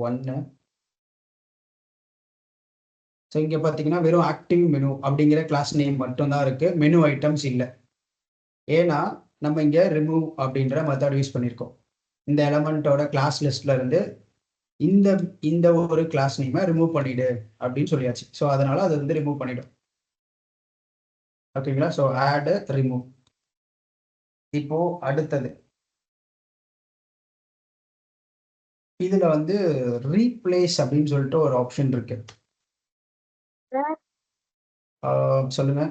1. ஸோ இங்கே பார்த்தீங்கன்னா வெறும் ஆக்டிவ் மெனு அப்படிங்கிற கிளாஸ் நேம் மட்டும்தான் இருக்கு, மெனு ஐட்டம்ஸ் இல்லை. ஏன்னா நம்ம இங்கே ரிமூவ் அப்படின்ற மெத்தட் யூஸ் பண்ணியிருக்கோம். இந்த எலமெண்ட்டோட கிளாஸ் லிஸ்ட்ல இருந்து இந்த இந்த ஒரு கிளாஸ் நேமை ரிமூவ் பண்ணிடு அப்படின்னு சொல்லியாச்சு. ஸோ அதனால அது வந்து ரிமூவ் பண்ணிடும். ஓகேங்களா? So add remove. இப்போ அடுத்தது இதுல வந்து ரீப்ளேஸ் அப்படின்னு சொல்லிட்டு ஒரு ஆப்ஷன் இருக்கு. சொல்லுங்க.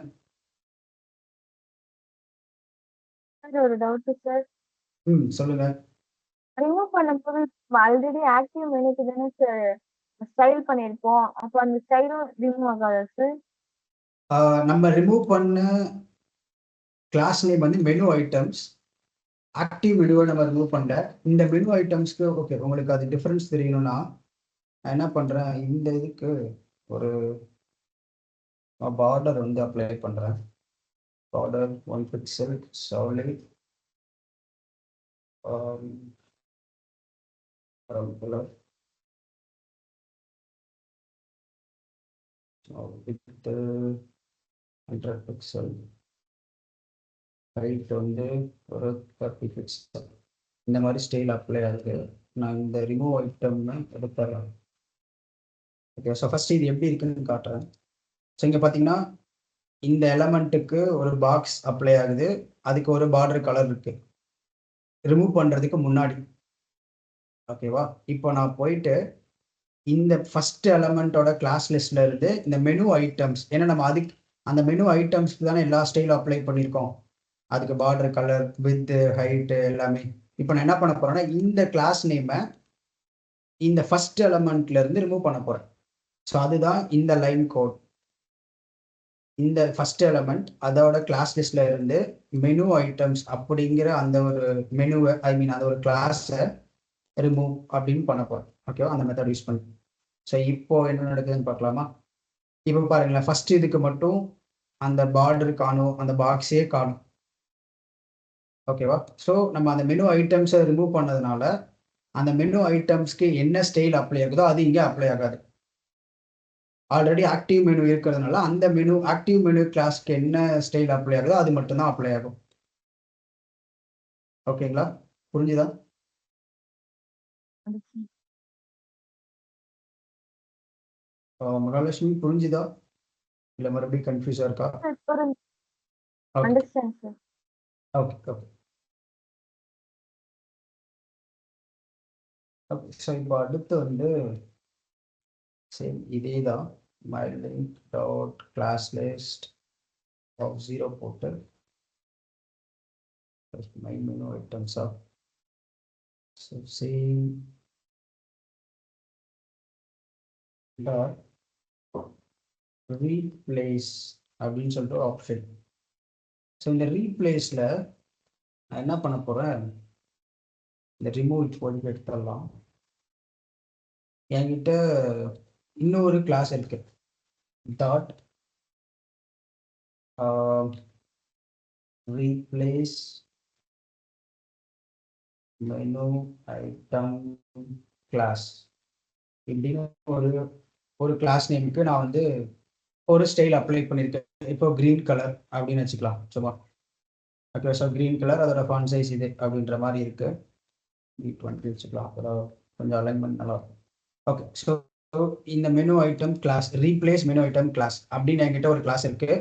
ஒரு டவுட் சார். சொல்லுங்க. ரிமூவ் பண்ணும்போது ஆல்ரெடி ஆக்டிவ் மெனுக்கு தானே சார் ஸ்டைல் பண்ணியிருப்போம். அப்போ அந்த ஸ்டைலும் ரிமூவ் ஆகாதா சார்? நம்ம ரிமூவ் பண்ண கிளாஸ் நேம் வந்து மெனு ஐட்டம்ஸ். ஆக்டிவ் மெனுவை நம்ம ரிமூவ் பண்ணல. இந்த மெனு ஐட்டம்ஸ்க்கு ஓகே, உங்களுக்கு அது டிஃபரன்ஸ் தெரியணும்னா நான் என்ன பண்றேன், இந்த இதுக்கு ஒரு பார்டர் வந்து அப்ளை பண்றேன். Border 1 pixel solid colour with 100 pixel, height வந்து ஒரு 30 பிக்சல். இந்த மாதிரி ஸ்டைல் அப்ளை ஆகுது. நான் இந்த ரிமூவ் ஐட்டம்னு எடுத்துறேன். ஓகே, ஸோ ஃபர்ஸ்ட் இது எப்படி இருக்குன்னு காட்டுறேன். ஸோ இங்கே பார்த்தீங்கன்னா இந்த எலமெண்ட்டுக்கு ஒரு பாக்ஸ் அப்ளை ஆகுது, அதுக்கு ஒரு பார்டர் கலர் இருக்கு ரிமூவ் பண்ணுறதுக்கு முன்னாடி. ஓகேவா? இப்போ நான் போயிட்டு இந்த ஃபர்ஸ்ட் எலமெண்ட்டோட கிளாஸ் லிஸ்ட்ல இருந்து இந்த மெனு ஐட்டம்ஸ், ஏன்னா நம்ம அதுக்கு அந்த மெனு ஐட்டம்ஸ்க்கு தானே எல்லா ஸ்டைலும் அப்ளை பண்ணியிருக்கோம், அதுக்கு பார்டர் கலர் வித் ஹைட்டு எல்லாமே. இப்போ நான் என்ன பண்ண போறேன்னா இந்த கிளாஸ் நேமை இந்த ஃபர்ஸ்ட் எலமெண்ட்ல இருந்து ரிமூவ் பண்ண போறேன். ஸோ அதுதான் இந்த லைன் கோட். இந்த ஃபர்ஸ்ட் எலமெண்ட் அதோட கிளாஸ் லிஸ்ட்ல இருந்து மெனு ஐட்டம்ஸ் அப்படிங்கிற அந்த ஒரு மெனுவை, ஐ மீன் அந்த ஒரு கிளாஸை ரிமூவ் அப்படின்னு பண்ண போறேன். ஓகேவா? அந்த மெத்தட் யூஸ் பண்ணி. ஸோ இப்போ என்ன நடக்குதுன்னு பார்க்கலாமா? இப்போ பாருங்களேன், ஃபர்ஸ்ட் இதுக்கு மட்டும் அந்த பார்டர் காணும், அந்த பாக்ஸே காணும். ஓகேவா? ஸோ நம்ம அந்த மெனு ஐட்டம்ஸை ரிமூவ் பண்ணதுனால அந்த மெனு ஐட்டம்ஸ்க்கு என்ன ஸ்டைல் அப்ளை ஆகுதோ அது இங்கே அப்ளை ஆகாது. ஆல்ரெடி ஆக்டிவ் மெனு இருக்கிறதுனால அந்த மெனு ஆக்டிவ் மெனு கிளாஸ்க்கு என்ன ஸ்டைல் அப்ளை ஆகுதோ அது மட்டும்தான் அப்ளை ஆகும். ஓகேங்களா? புரிஞ்சுதா? மகாலட்சுமி புரிஞ்சுதா? இல்லை மறுபடியும் கன்ஃபியூஸாக இருக்கா? Okay understand sir. Okay okay okay. So இப்போ அடுத்து வந்து சேம் இதே தான். My link dot class list of 0 போட்டு my menu items of same dot replace அப்படின்னு சொல்லிட்டு ஒரு ஆப்ஷன். ஸோ இந்த ரீப்ளேஸில் நான் என்ன பண்ண போகிறேன், இந்த ரிமூவ் இப்போதைக்கு எடுத்துடலாம். என்கிட்ட இன்னொரு கிளாஸ் இருக்கு, dot replace menu item class இப்படின்னு ஒரு ஒரு கிளாஸ் நேமுக்கு நான் வந்து ஒரு ஸ்டைல் அப்ளை பண்ணியிருக்கேன். இப்போ கிரீன் கலர் அப்படின்னு வச்சுக்கலாம் சும்மா. ஓகே, ஸோ கிரீன் கலர், அதோட ஃபாண்ட் சைஸ் இது அப்படின்ற மாதிரி இருக்கு. 20 வச்சுக்கலாம், அப்புறம் கொஞ்சம் அலைன்மெண்ட் நல்லா இருக்கும். ஓகே, ஸோ இந்த menu item class replace menu item class அப்படின்னு என்கிட்ட ஒரு கிளாஸ் இருக்கு.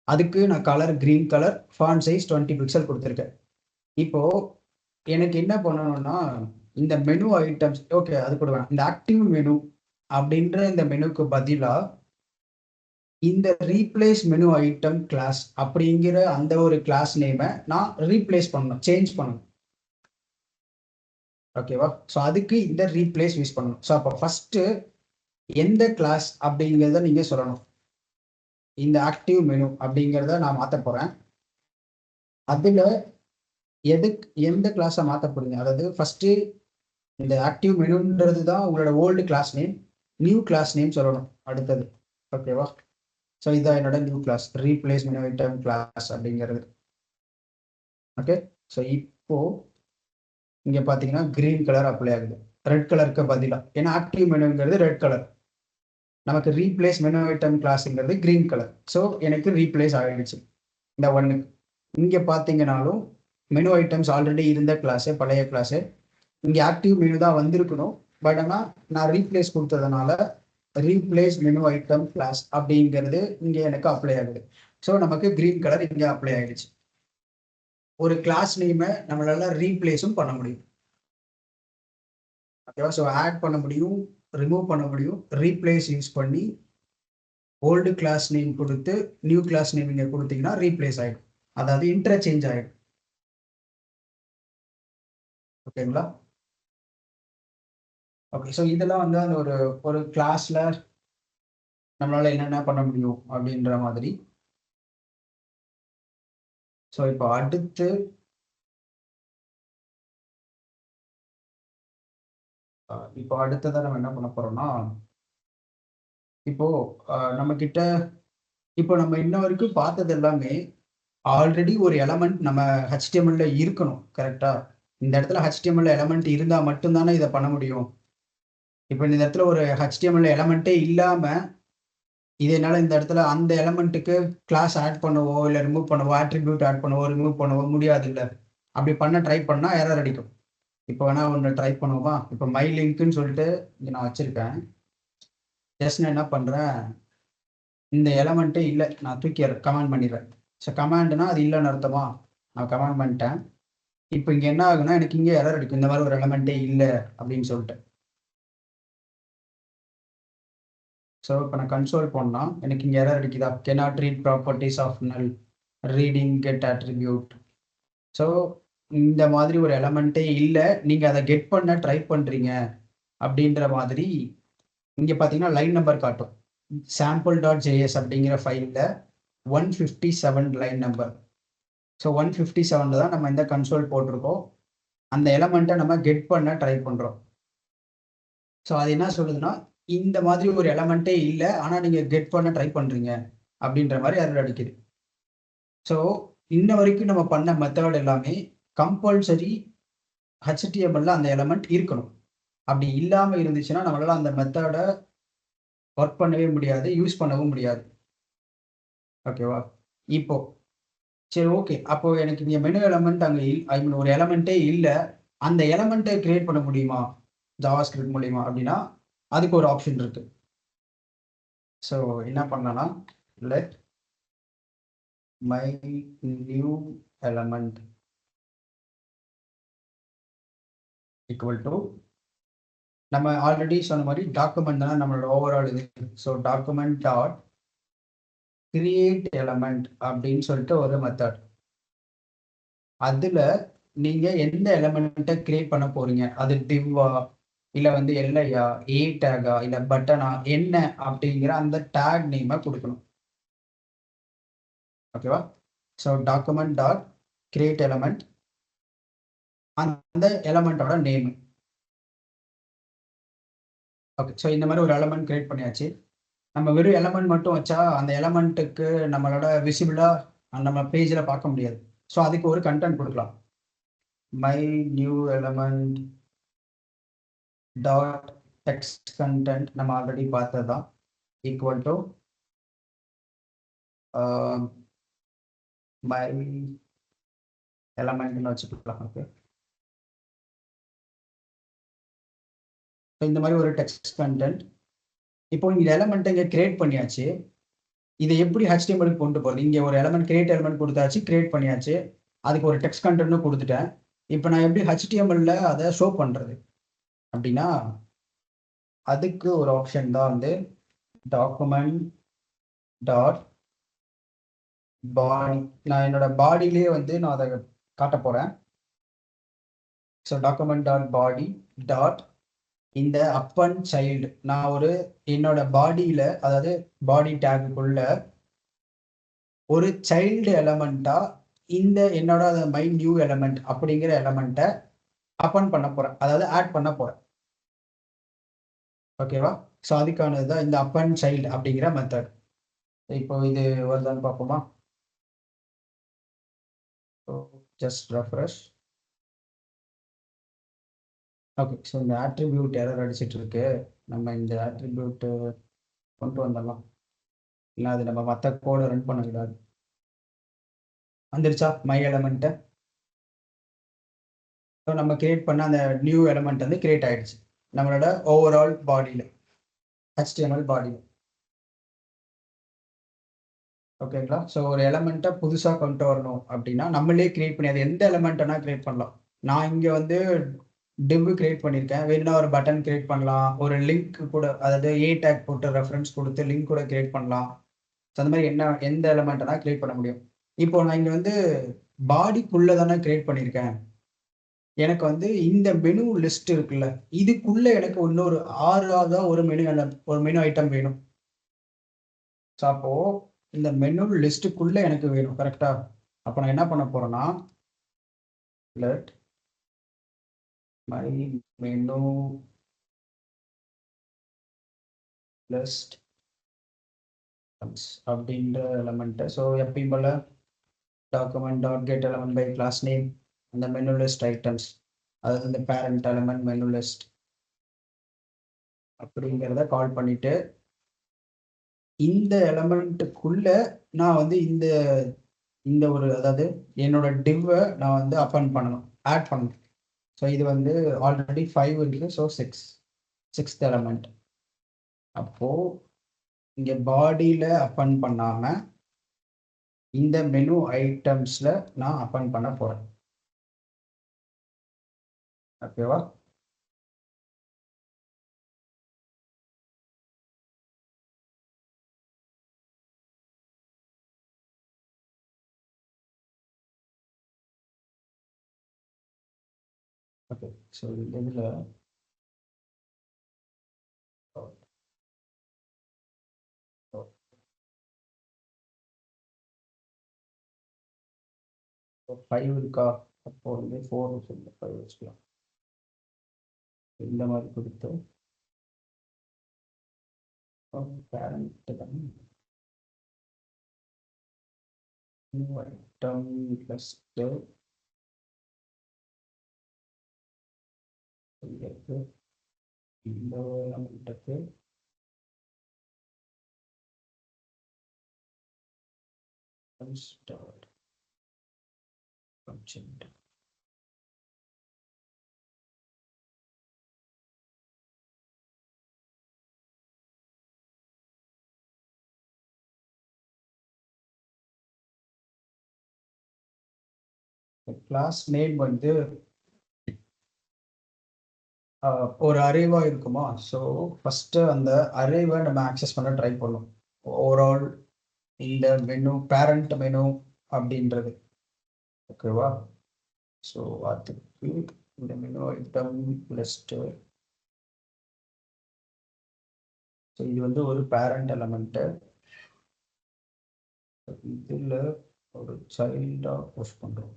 அதுக்கு நான் colour green colour, font size 20 pixel கொடுத்துருக்கேன். இப்போ எனக்கு என்ன பண்ணணும்னா இந்த மெனு ஐட்டம்ஸ், ஓகே அது கூட வேணாம், இந்த ஆக்டிவ் மெனு அப்படின்ற இந்த மெனுக்கு பதிலாக இந்த ரீப்ளேஸ் மெனு ஐட்டம் கிளாஸ் அப்படிங்கிற அந்த ஒரு கிளாஸ் நேமை நான் ரீப்ளேஸ் பண்ணணும், சேஞ்ச் பண்ணணும். ஓகேவா? ஸோ அதுக்கு இந்த ரீப்ளேஸ் யூஸ் பண்ணணும். ஸோ அப்போ ஃபர்ஸ்ட் எந்த கிளாஸ் அப்படிங்கிறத நீங்க சொல்லணும். இந்த ஆக்டிவ் மெனு அப்படிங்கிறத நான் மாற்ற போறேன். அதுல எந்த கிளாஸை மாற்ற போறீங்க, அதாவது ஃபர்ஸ்ட் இந்த ஆக்டிவ் மெனுன்றது தான் உங்களோட old class name, new class name சொல்லணும் அடுத்தது. ஓகேவா? ஸோ இதான் என்னோட new class, replace menu item class அப்படிங்கிறது. ஓகே, ஸோ இப்போ இங்க பாத்தீங்கன்னா கிரீன் கலர் அப்ளை ஆகுது ரெட் கலருக்கு பதிலாக, ஏன்னா ஆக்டிவ் மெனுங்கிறது ரெட் கலர், நமக்கு ரீப்ளேஸ் மெனு ஐட்டம் கிளாஸ்ங்கிறது கிரீன் கலர். ஸோ எனக்கு ரீப்ளேஸ் ஆகிடுச்சு இந்த ஒன்னுக்கு. இங்க பாத்தீங்கன்னாலும் மெனு ஐட்டம்ஸ் ஆல்ரெடி இருந்த கிளாஸு, பழைய கிளாஸு, இங்கே ஆக்டிவ் மெனு தான் வந்திருக்கணும். பட் ஆனால் நான் ரீப்ளேஸ் கொடுத்ததுனால ரீப்ளேஸ் மெனு ஐட்டம் கிளாஸ் அப்படிங்கிறது இங்கே எனக்கு அப்ளை ஆகுது. ஸோ நமக்கு கிரீன் கலர் இங்கே அப்ளை ஆகிடுச்சு. ஒரு கிளாஸ் நேமை நம்மளால ரீப்ளேஸும் பண்ண முடியும். ஓகேவா? ஸோ ஆட் பண்ண முடியும், ரிமூவ் பண்ண முடியும், ரீப்ளேஸ் யூஸ் பண்ணி ஓல்டு கிளாஸ் நேம் கொடுத்து நியூ கிளாஸ் நேம் இங்கே கொடுத்தீங்கன்னா ரீப்ளேஸ் ஆகிடும். அதாவது இன்டர்சேஞ்ச் ஆகிடும். ஓகேங்களா? ஓகே. ஸோ இதெல்லாம் வந்து அந்த ஒரு ஒரு கிளாஸில் நம்மளால் என்னென்ன பண்ண முடியும் அப்படின்ற மாதிரி. ஸோ இப்போ அடுத்து அடுத்ததான் நம்ம என்ன பண்ண போகிறோம்னா, இப்போ நம்ம கிட்ட இப்போ நம்ம இன்ன வரைக்கும் பார்த்தது எல்லாமே ஆல்ரெடி ஒரு எலமெண்ட் நம்ம HTML இருக்கணும். கரெக்டா? இந்த இடத்துல HTML எலமெண்ட் இருந்தா மட்டும் தானே இதை பண்ண முடியும். இப்போ இந்த இடத்துல ஒரு HTML எலமெண்ட்டே இல்லாம இது என்னால இந்த இடத்துல அந்த எலமெண்ட்டுக்கு கிளாஸ் ஆட் பண்ணவோ, இல்ல ரிமூவ் பண்ணவோ, ஆட்ரிபியூட் ஆட் பண்ணவோ, ரிமூவ் பண்ணவோ முடியாதுல்ல. அப்படி பண்ண ட்ரை பண்ணா எரர் அடிக்கும். இப்போ வேணா ஒண்ணு ட்ரை பண்ணுவோமா? இப்போ மை லிங்க்ன்னு சொல்லிட்டு இங்க நான் வச்சிருக்கேன். ஜஸ்ட் நான் என்ன பண்றேன், இந்த எலமெண்ட்டே இல்ல. நான் தூக்கி கமெண்ட் பண்ணிடுறேன். ஸோ கமாண்ட்னா அது இல்லைன்னு அர்த்தமா? நான் கமெண்ட் பண்ணிட்டேன். இப்போ இங்க என்ன ஆகுனா, எனக்கு இங்கே எரர் அடிக்கும். இந்த மாதிரி ஒரு எலமெண்ட்டே இல்ல அப்படின்னு சொல்லிட்டு. ஸோ இப்போ நான் கன்சோல் பண்ணா எனக்கு இங்கே எரர் அடிக்குதா? cannot read properties of null, reading get attribute. So இந்த மாதிரி ஒரு எலமெண்ட்டே இல்லை, நீங்க அதை கெட் பண்ண ட்ரை பண்றீங்க அப்படின்ற மாதிரி இங்க பார்த்தீங்கன்னா லைன் நம்பர் காட்டும். sample.js அப்படிங்கிற ஃபைலில் 157 லைன் நம்பர். ஸோ 157 தான் நம்ம இந்த கன்சோல் போட்டிருக்கோம். அந்த எலமெண்ட்டை நம்ம கெட் பண்ண ட்ரை பண்றோம். ஸோ அது என்ன சொல்லுதுன்னா, இந்த மாதிரி ஒரு எலமெண்ட்டே இல்லை, ஆனால் நீங்க கெட் பண்ண ட்ரை பண்றீங்க அப்படின்ற மாதிரி எரர் அடிக்குது. ஸோ இன்ன வரைக்கும் நம்ம பண்ண மெத்தட் எல்லாமே கம்பல்சரி HTML அந்த எலமெண்ட் இருக்கணும். அப்படி இல்லாம இருந்துச்சுன்னா நம்மளால அந்த மெத்தடை ஒர்க் பண்ணவே முடியாது, யூஸ் பண்ணவும் முடியாது. ஓகேவா? இப்போ சரி, ஓகே. அப்போ எனக்கு இங்க மெனு எலமெண்ட் அங்க ஐ மீன் ஒரு எலமெண்ட்டே இல்லை, அந்த எலமெண்ட்டை கிரியேட் பண்ண முடியுமா ஜாவாஸ்கிரிப்ட் மூலியமா அப்படின்னா அதுக்கு ஒரு ஆப்ஷன் இருக்கு. ஸோ என்ன பண்ணலாம்னா, let my new element equal to, நம்ம ஆல்ரெடி சொன்ன மாதிரி டாக்குமெண்ட் தானே நம்மளோட ஓவரால் இது. So document dot create element அப்படின்னு சொல்லிட்டு ஒரு மெத்தட். அதுல நீங்க எந்த எலமெண்ட்டை கிரியேட் பண்ண போறீங்க, அது டிவ்வா இல்ல வந்து எல்ஐயா, ஏ டேகா இல்ல பட்டனா என்ன அப்படிங்கிற அந்த டேக் நேமை கொடுக்கணும். ஓகேவா? So document dot create element, அந்த எலமெண்டோட நேம். ஓகே. ஸோ இந்த மாதிரி ஒரு எலமெண்ட் கிரியேட் பண்ணியாச்சு. நம்ம வெறும் எலமெண்ட் மட்டும் வச்சா அந்த எலமெண்ட்டுக்கு நம்மளோட விசிபிளா நம்ம பேஜில் பார்க்க முடியாது. ஸோ அதுக்கு ஒரு கண்டென்ட் கொடுக்கலாம். My new element dot text content நம்ம ஆல்ரெடி பார்த்ததுதான், ஈக்குவல் டு மை எலமெண்ட்னு வச்சுக்கலாம். ஓகே. இந்த மாதிரி ஒரு டெக்ஸ்ட் கண்டென்ட். இப்போ இந்த எலமெண்ட்டை இங்கே கிரியேட் பண்ணியாச்சு. இதை எப்படி HTML கொண்டு போகிறது? இங்கே ஒரு எலமெண்ட் கிரியேட் எலமெண்ட் கொடுத்தாச்சு, கிரியேட் பண்ணியாச்சு, அதுக்கு ஒரு டெக்ஸ்ட் கண்டென்ட்டும் கொடுத்துட்டேன். இப்போ நான் எப்படி HTML அதை ஷோ பண்ணுறது அப்படின்னா, அதுக்கு ஒரு ஆப்ஷன் தான் வந்து டாக்குமெண்ட் டாட் பாடி. நான் என்னோட பாடியிலேயே வந்து நான் அதை காட்ட போகிறேன். ஸோ டாக்குமெண்ட் டாட் பாடி டாட் இந்த அப்பன் சைல்டு, நான் ஒரு என்னோட பாடியில, அதாவது பாடி டேக்குள்ள ஒரு சைல்டு எலமெண்டா இந்த என்னோட மை நியூ எலமெண்ட் அப்படிங்கிற எலமெண்ட்டை அப்பன் பண்ண போறேன், அதாவது ஆட் பண்ண போறேன். ஓகேவா? ஸோ அதுக்கானது தான் இந்த அப்பன் சைல்டு அப்படிங்கிற மெத்தட். இப்போ இது வருதான்னு பார்ப்போமா? Just refresh. ஓகே. ஸோ இந்த ஆட்ரிபியூட் எரர் அடிச்சிட்டு இருக்கு. நம்ம இந்த ஆட்ரிபியூட் கொண்டு வந்துடலாம், இல்லை அது நம்ம மற்ற கோடை ரன் பண்ண விடாது. வந்துருச்சா மை எலமெண்ட்டை? ஸோ நம்ம கிரியேட் பண்ண அந்த நியூ எலமெண்ட் வந்து கிரியேட் ஆயிடுச்சு நம்மளோட ஓவரால் பாடியில், HTML பாடியில். ஓகேங்களா? ஸோ ஒரு எலமெண்ட்டை புதுசாக கொண்டு வரணும் அப்படின்னா நம்மளே கிரியேட் பண்ணி அது எந்த எலமெண்ட்னா கிரியேட் பண்ணலாம். நான் இங்கே வந்து டிவ் கிரியேட் பண்ணியிருக்கேன். வேணும்னா ஒரு பட்டன் கிரியேட் பண்ணலாம். ஒரு லிங்க் கூட, அதாவது ஏ டேக் போட்டு ரெஃபரன்ஸ் கொடுத்து லிங்க் கூட கிரியேட் பண்ணலாம். ஸோ அந்த மாதிரி எந்த எலமெண்ட்னா கிரியேட் பண்ண முடியும். இப்போ நான் இங்கே வந்து பாடிக்குள்ளே தானே கிரியேட் பண்ணியிருக்கேன். எனக்கு வந்து இந்த மெனு லிஸ்ட் இருக்குல்ல, இதுக்குள்ள எனக்கு இன்னொரு 6ஆவதா ஒரு மெனு ஐட்டம் வேணும். ஸோ அப்போ இந்த மெனு லிஸ்ட்டுக்குள்ள எனக்கு வேணும். கரெக்டா? அப்போ நான் என்ன பண்ண போறேன்னா, லெட் மை மெனு லிஸ்ட் அப்படின்ற எலமெண்ட். ஸோ எப்பயும் போல document dot get element by class name, அந்த மெனு லிஸ்ட் ஐட்டம்ஸ், அதாவது இந்த பேரண்ட் எலமெண்ட் மெனு லிஸ்ட் அப்படிங்கிறத கால் பண்ணிட்டு, இந்த எலமெண்ட்டுக்குள்ள நான் வந்து இந்த இந்த ஒரு, அதாவது என்னோட டிவ்வை நான் வந்து அப்பன் பண்ணணும், ஆட் பண்ணணும். ஸோ இது வந்து ஆல்ரெடி 5 இருக்குது. So 6th element. அப்போ இங்கே பாடியில் அப்பன் பண்ணாம இந்த மெனு ஐட்டம்ஸ்ல நான் அப்பன் பண்ண போறேன். ஓகேவா? ஓகே. ஸோ இதில் ஃபைவ் இருக்கா? அப்போ வந்து 4 சொல்லி 5 வச்சுக்கலாம். இந்த மாதிரி கொடுத்து பேரண்ட் ஐட்டம் லிஸ்ட் இந்த எலமெண்ட்டுக்கு start function. கிளாஸ் நேம் வந்து ஒரு அரேவா இருக்குமா? ஸோ ஃபர்ஸ்ட் அந்த அரேவை நம்ம ஆக்சஸ் பண்ண ட்ரை பண்ணோம். ஓவரால் இந்த மெனு பேரண்ட் மெனு அப்படின்றது. ஓகேவா? ஸோ அதுக்கு இந்த மெனு ஐட்டம் லிஸ்ட். ஸோ இது வந்து ஒரு பேரண்ட் எலமெண்ட்டு. இதில் ஒரு சைல்டாக போஸ்ட் பண்ணுறோம்.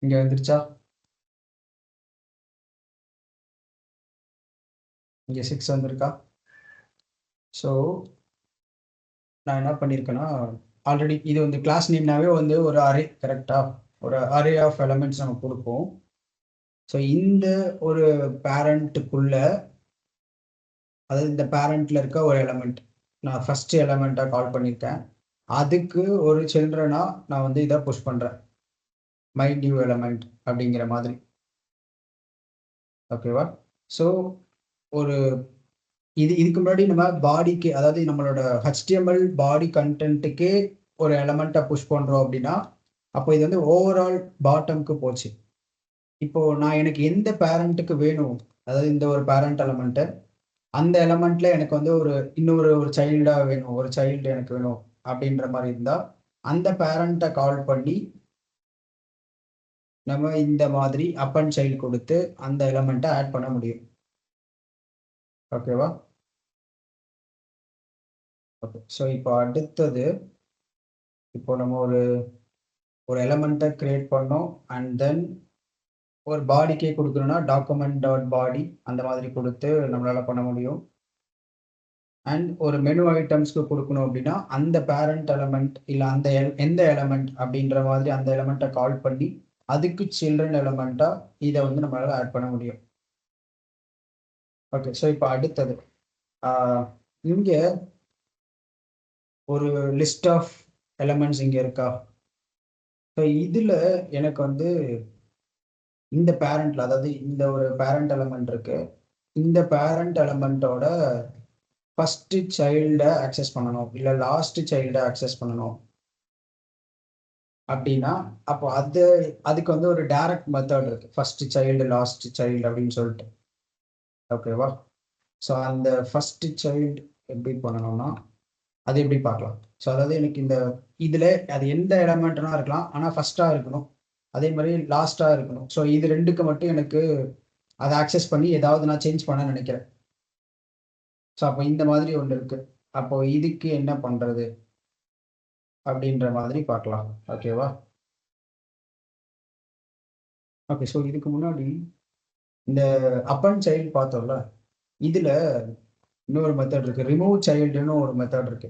இங்கே வந்துருச்சா? இங்கே 6 வந்திருக்கா? ஸோ நான் என்ன பண்ணியிருக்கேன்னா, ஆல்ரெடி இது வந்து கிளாஸ் நேம்னாவே வந்து ஒரு அரே. கரெக்டாக? ஒரு அரே ஆஃப் எலமெண்ட்ஸ் நம்ம கொடுப்போம். ஸோ இந்த ஒரு பேரண்ட்டுக்குள்ள, அதாவது இந்த பேரண்ட்ல இருக்க ஒரு எலமெண்ட் நான் ஃபர்ஸ்ட் எலமெண்ட்டாக கால் பண்ணியிருக்கேன். அதுக்கு ஒரு சில்ட்ரனா நான் வந்து இதை புஷ் பண்ணுறேன், மை நியூ எலமெண்ட் அப்படிங்கிற மாதிரி. ஓகேவா? ஸோ ஒரு இதுக்கு முன்னாடி நம்ம பாடிக்கு, அதாவது நம்மளோட HTML பாடி கண்டென்ட்டுக்கே ஒரு எலமெண்ட்டை புஷ் பண்ணுறோம் அப்படின்னா, அப்போ இது வந்து ஓவரால் பாட்டம்க்கு போச்சு. இப்போ நான் எனக்கு எந்த பேரண்ட்டுக்கு வேணும், அதாவது இந்த ஒரு பேரண்ட் எலமெண்ட்டு, அந்த எலமெண்ட்ல எனக்கு வந்து இன்னொரு சைல்டாக வேணும், ஒரு சைல்டு எனக்கு வேணும் அப்படின்ற மாதிரி இருந்தால், அந்த பேரண்ட்டை கால் பண்ணி நம்ம இந்த மாதிரி அப்பன் சைல்டு கொடுத்து அந்த எலமெண்ட்டை ஆட் பண்ண முடியும். ஓகேவா? ஓகே. ஸோ இப்போ அடுத்தது, இப்போ நம்ம ஒரு எலமெண்ட்டை கிரியேட் பண்ணோம். அண்ட் தென் ஒரு பாடிக்கே கொடுக்கணும்னா டாக்குமெண்ட் டாட் பாடி அந்த மாதிரி கொடுத்து நம்மளால பண்ண முடியும். அண்ட் ஒரு மெனு ஐட்டம்ஸ்க்கு கொடுக்கணும் அப்படின்னா அந்த பேரண்ட் எலமெண்ட் இல்லை அந்த எந்த எலமெண்ட் அப்படின்ற மாதிரி அந்த எலமெண்ட்டை கால் பண்ணி அதுக்கு சில்ட்ரன் எலமெண்ட்டா இதை வந்து நம்மளால ஆட் பண்ண முடியும். ஓகே, ஸோ இப்போ அடுத்தது இங்கே ஒரு லிஸ்ட் ஆஃப் எலமெண்ட்ஸ் இங்கே இருக்கா. ஸோ இதில் எனக்கு வந்து இந்த பேரண்ட்ல, அதாவது இந்த ஒரு பேரண்ட் எலமெண்ட் இருக்கு, இந்த பேரண்ட் எலமெண்ட்டோட ஃபர்ஸ்ட் சைல்டை ஆக்சஸ் பண்ணணும் இல்லை லாஸ்ட் சைல்டை ஆக்சஸ் பண்ணணும் அப்படின்னா அப்போ அதுக்கு வந்து ஒரு டைரக்ட் மெத்தட் இருக்கு, ஃபர்ஸ்ட் சைல்டு லாஸ்ட் சைல்டு அப்படின்னு சொல்லிட்டு. ஓகேவா. ஸோ அந்த ஃபர்ஸ்ட் சைல்டு எப்படி பண்ணணும்னா அது எப்படி பார்க்கலாம். ஸோ அதாவது எனக்கு இந்த இதில் அது எந்த எலமெண்ட்னா இருக்கலாம், ஆனால் ஃபர்ஸ்டாக இருக்கணும், அதே மாதிரி லாஸ்ட்டாக இருக்கணும். ஸோ இது ரெண்டுக்கு மட்டும் எனக்கு அதை ஆக்சஸ் பண்ணி ஏதாவது நான் சேஞ்ச் பண்ண நினைக்கிறேன். ஸோ அப்போ இந்த மாதிரி ஒன்று இருக்கு. அப்போ இதுக்கு என்ன பண்ணுறது அப்படின்ற மாதிரி பார்க்கலாம். ஓகேவா. ஓகே, ஸோ இதுக்கு முன்னாடி இந்த அப்பன் சைல்டு பார்த்தோம்ல, இதில் இன்னொரு மெத்தட் இருக்கு, ரிமூவ் சைல்டுன்னு ஒரு மெத்தட் இருக்கு.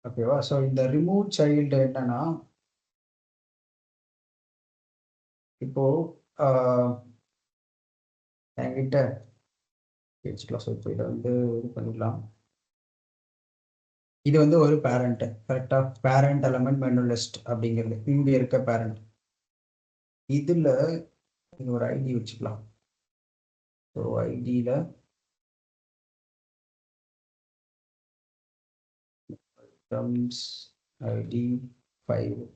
ஓகேவா. ஸோ இந்த ரிமூவ் சைல்டு என்னன்னா, இப்போ என்கிட்ட ஸோ இப்போ இதை வந்து இது பண்ணிடலாம். இது வந்து ஒரு பேரண்ட், கரெக்டா. பேரண்ட் எலமெண்ட் மெனு லிஸ்ட் அப்படிங்கிறது இங்க இருக்க பேரண்ட். இதுல ஒரு ஐடி வச்சுக்கலாம். ஸோ ஐடியில ஐடி 5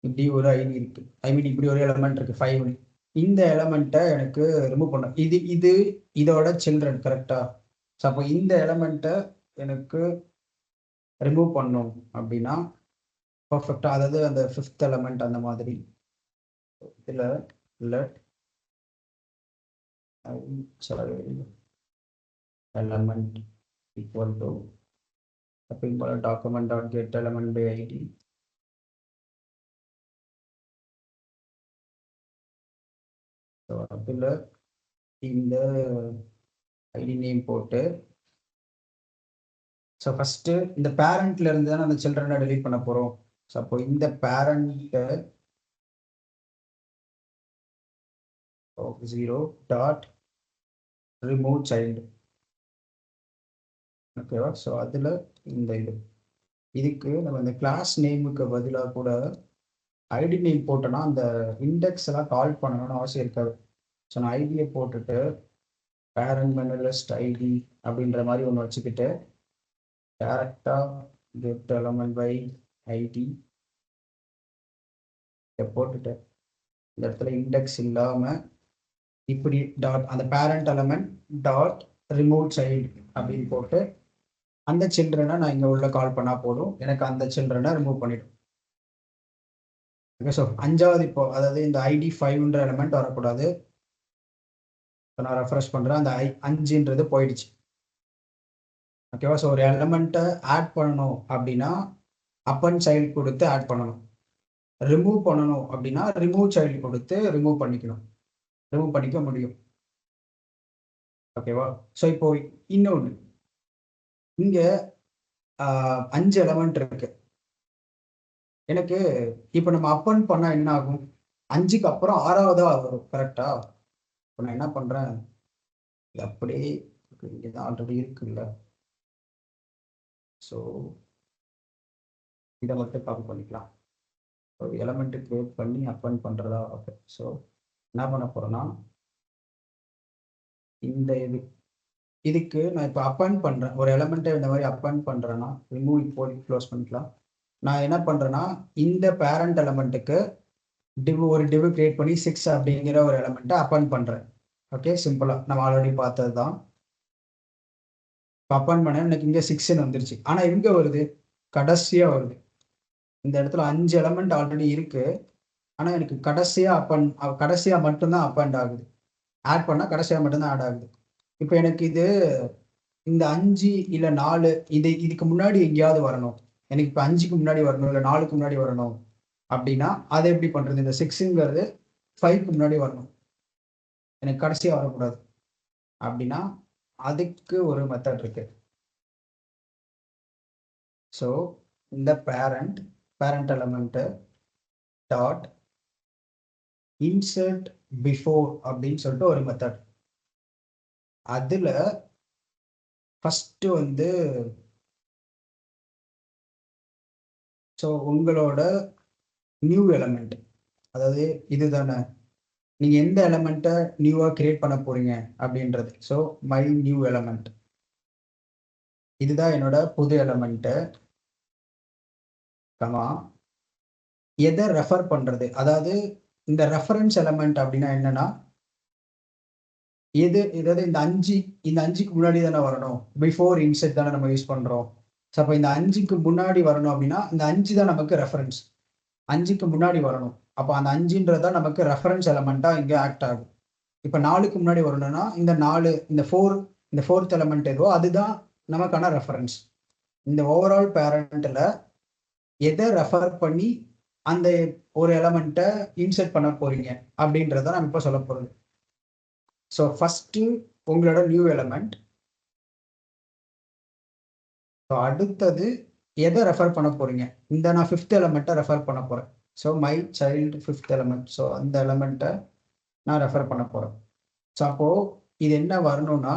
இப்படி ஒரு ஐடி இருக்கு, ஐ மீன் இப்படி ஒரு எலமெண்ட் இருக்கு 5. இந்த எலமெண்ட்டை எனக்கு ரிமூவ் பண்ண, இது இதோட சில்ட்ரன், கரெக்டா. ஸோ அப்போ இந்த எலமெண்ட்டை எனக்கு ரிமூவ் பண்ணும் அப்படின்னா பர்ஃபெக்டா, அதாவது அந்த 5th எலமெண்ட் அந்த மாதிரி இதில் லெட் எலமெண்ட் ஈக்குவல் டு அப்பயும் போல document dot get element by ID. So அதில் இந்த ஐடி நேம் போட்டு, ஸோ ஃபஸ்ட்டு இந்த பேரண்ட்ல இருந்து தான் அந்த சில்ட்ரனை டெலீட் பண்ண போகிறோம். ஸோ அப்போ இந்த பேரண்ட்டை 0 டாட் ரிமூவ் சைல்டு. ஓகேவா. ஸோ அதில் இந்த இதுக்கு நம்ம இந்த கிளாஸ் நேமுக்கு பதிலாக கூட ஐடி நேம் போட்டோன்னா அந்த இண்டெக்ஸ் எல்லாம் கால் பண்ணணும்னு அவசியம் இருக்காது. ஸோ நான் ஐடியை போட்டுட்டு பேரண்ட் மெனு லிஸ்ட் ஐடி அப்படின்ற மாதிரி ஒன்று வச்சுக்கிட்டு டேரக்டாக கெட் எலமெண்ட் பை ஐடி போட்டுட்டு இந்த இடத்துல இண்டெக்ஸ் இல்லாமல் இப்படி டாட் அந்த parent element dot remove child அப்படின்னு போட்டு அந்த சில்ட்ரனை நான் இங்கே உள்ள கால் பண்ணால் போதும், எனக்கு அந்த சில்ட்ரனை ரிமூவ் பண்ணிடும். ஓகே. ஸோ 5வது இப்போ அதாவது இந்த ஐடி 5ன்ற எலமெண்ட் வரக்கூடாது. இப்போ நான் ரெஃப்ரெஷ் பண்ணுறேன், அந்த 5ன்றது போயிடுச்சு. ஓகேவா. ஸோ ஒரு எலமெண்ட்டை ஆட் பண்ணணும் அப்படின்னா அப்பன் சைல்டு கொடுத்து ஆட் பண்ணணும், ரிமூவ் பண்ணணும் அப்படின்னா ரிமூவ் சைல்டு கொடுத்து ரிமூவ் பண்ணிக்க முடியும். ஓகேவா. ஸோ இப்போ இன்னொன்று இங்கே 5 எலமெண்ட் இருக்கு எனக்கு. இப்போ நம்ம அப்பன் பண்ணால் என்ன ஆகும், 5க்கு அப்புறம் 6வதா வரும், கரெக்டா. இப்போ நான் என்ன பண்ணுறேன், அப்படியே இங்கே தான் ஆல்ரெடி இருக்குல்ல. ஸோ இதை மட்டும் காப்பி பண்ணிக்கலாம். ஒரு எலமெண்ட்டு கிரியேட் பண்ணி அப்பன் பண்ணுறதா. ஓகே. ஸோ என்ன பண்ண போகிறேன்னா இந்த இதுக்கு நான் இப்போ அப்பன் பண்ணுறேன், ஒரு எலமெண்ட்டை இந்த மாதிரி அப்பன் பண்ணுறேன்னா ரிமூவ் இப்போ க்ளோஸ் பண்ணிக்கலாம். நான் என்ன பண்ணுறேன்னா இந்த பேரண்ட் எலமெண்ட்டுக்கு ஒரு டிவ் கிரியேட் பண்ணி 6 அப்படிங்கிற ஒரு எலமெண்ட்டை அப்பன் பண்ணுறேன். ஓகே, சிம்பிளாக நம்ம ஆல்ரெடி பார்த்தது தான். இப்போ அப்பன் பண்ணேன், எனக்கு இங்கே 6ன்னு வந்துருச்சு. ஆனால் எங்கே வருது, கடைசியாக வருது. இந்த இடத்துல 5 எலமெண்ட் ஆல்ரெடி இருக்கு, ஆனால் எனக்கு கடைசியாக மட்டும்தான் அப்பண்ட் ஆகுது. ஆட் பண்ணால் கடைசியாக மட்டும்தான் ஆட் ஆகுது. இப்போ எனக்கு இந்த 5 இல்லை 4 இதுக்கு முன்னாடி எங்கேயாவது வரணும், எனக்கு இப்போ 5க்கு முன்னாடி வரணும் இல்லை 4க்கு முன்னாடி வரணும் அப்படின்னா அதை எப்படி பண்ணுறது, இந்த 6ங்கிறது 5க்கு முன்னாடி வரணும், எனக்கு கடைசியாக வரக்கூடாது அப்படின்னா அதுக்கு ஒரு மெத்தட் இருக்கு. ஸோ இந்த parent element dot insert before அப்படின்னு சொல்லிட்டு ஒரு மெத்தட். அதுல ஃபர்ஸ்ட் வந்து ஸோ உங்களோட நியூ எலமெண்ட், அதாவது இதுதானே நீங்க எந்த எலமெண்ட்டை நியூவா கிரியேட் பண்ண போறீங்க அப்படின்றது. ஸோ மை நியூ எலமெண்ட், இதுதான் என்னோட புது எலமெண்ட்டு, கமா எதை ரெஃபர் பண்றது. அதாவது இந்த ரெஃபரன்ஸ் எலமெண்ட் அப்படின்னா என்னன்னா, ஏதாவது இந்த 5க்கு முன்னாடி தானே வரணும். பிஃபோர் இன்செட் தானே நம்ம யூஸ் பண்றோம். ஸோ அப்போ இந்த 5க்கு முன்னாடி வரணும் அப்படின்னா இந்த 5 தான் நமக்கு ரெஃபரன்ஸ். 5க்கு முன்னாடி வரணும். அப்போ அந்த 5ன்றதா நமக்கு ரெஃபரன்ஸ் எலமெண்ட்டா இங்க ஆக்ட் ஆகும். இப்போ 4க்கு முன்னாடி வரணும்னா இந்த 4, இந்த 4th எலமெண்ட் எதுவோ அதுதான் நமக்கான ரெஃபரன்ஸ். இந்த ஓவரால் பேரண்ட்ல எதை ரெஃபர் பண்ணி அந்த ஒரு எலமெண்ட்டை இன்செர்ட் பண்ண போறீங்க அப்படின்றத நம்ம இப்போ சொல்ல போறது. ஸோ ஃபர்ஸ்ட் உங்களோட நியூ எலமெண்ட். ஸோ அடுத்தது எதை ரெஃபர் பண்ண போறீங்க. இந்த நான் 5th எலமெண்ட்டை ரெஃபர் பண்ண போறேன். So my child 5th element. So அந்த எலமெண்ட்டை நான் ரெஃபர் பண்ண போறேன். ஸோ அப்போ இது என்ன வரணும்னா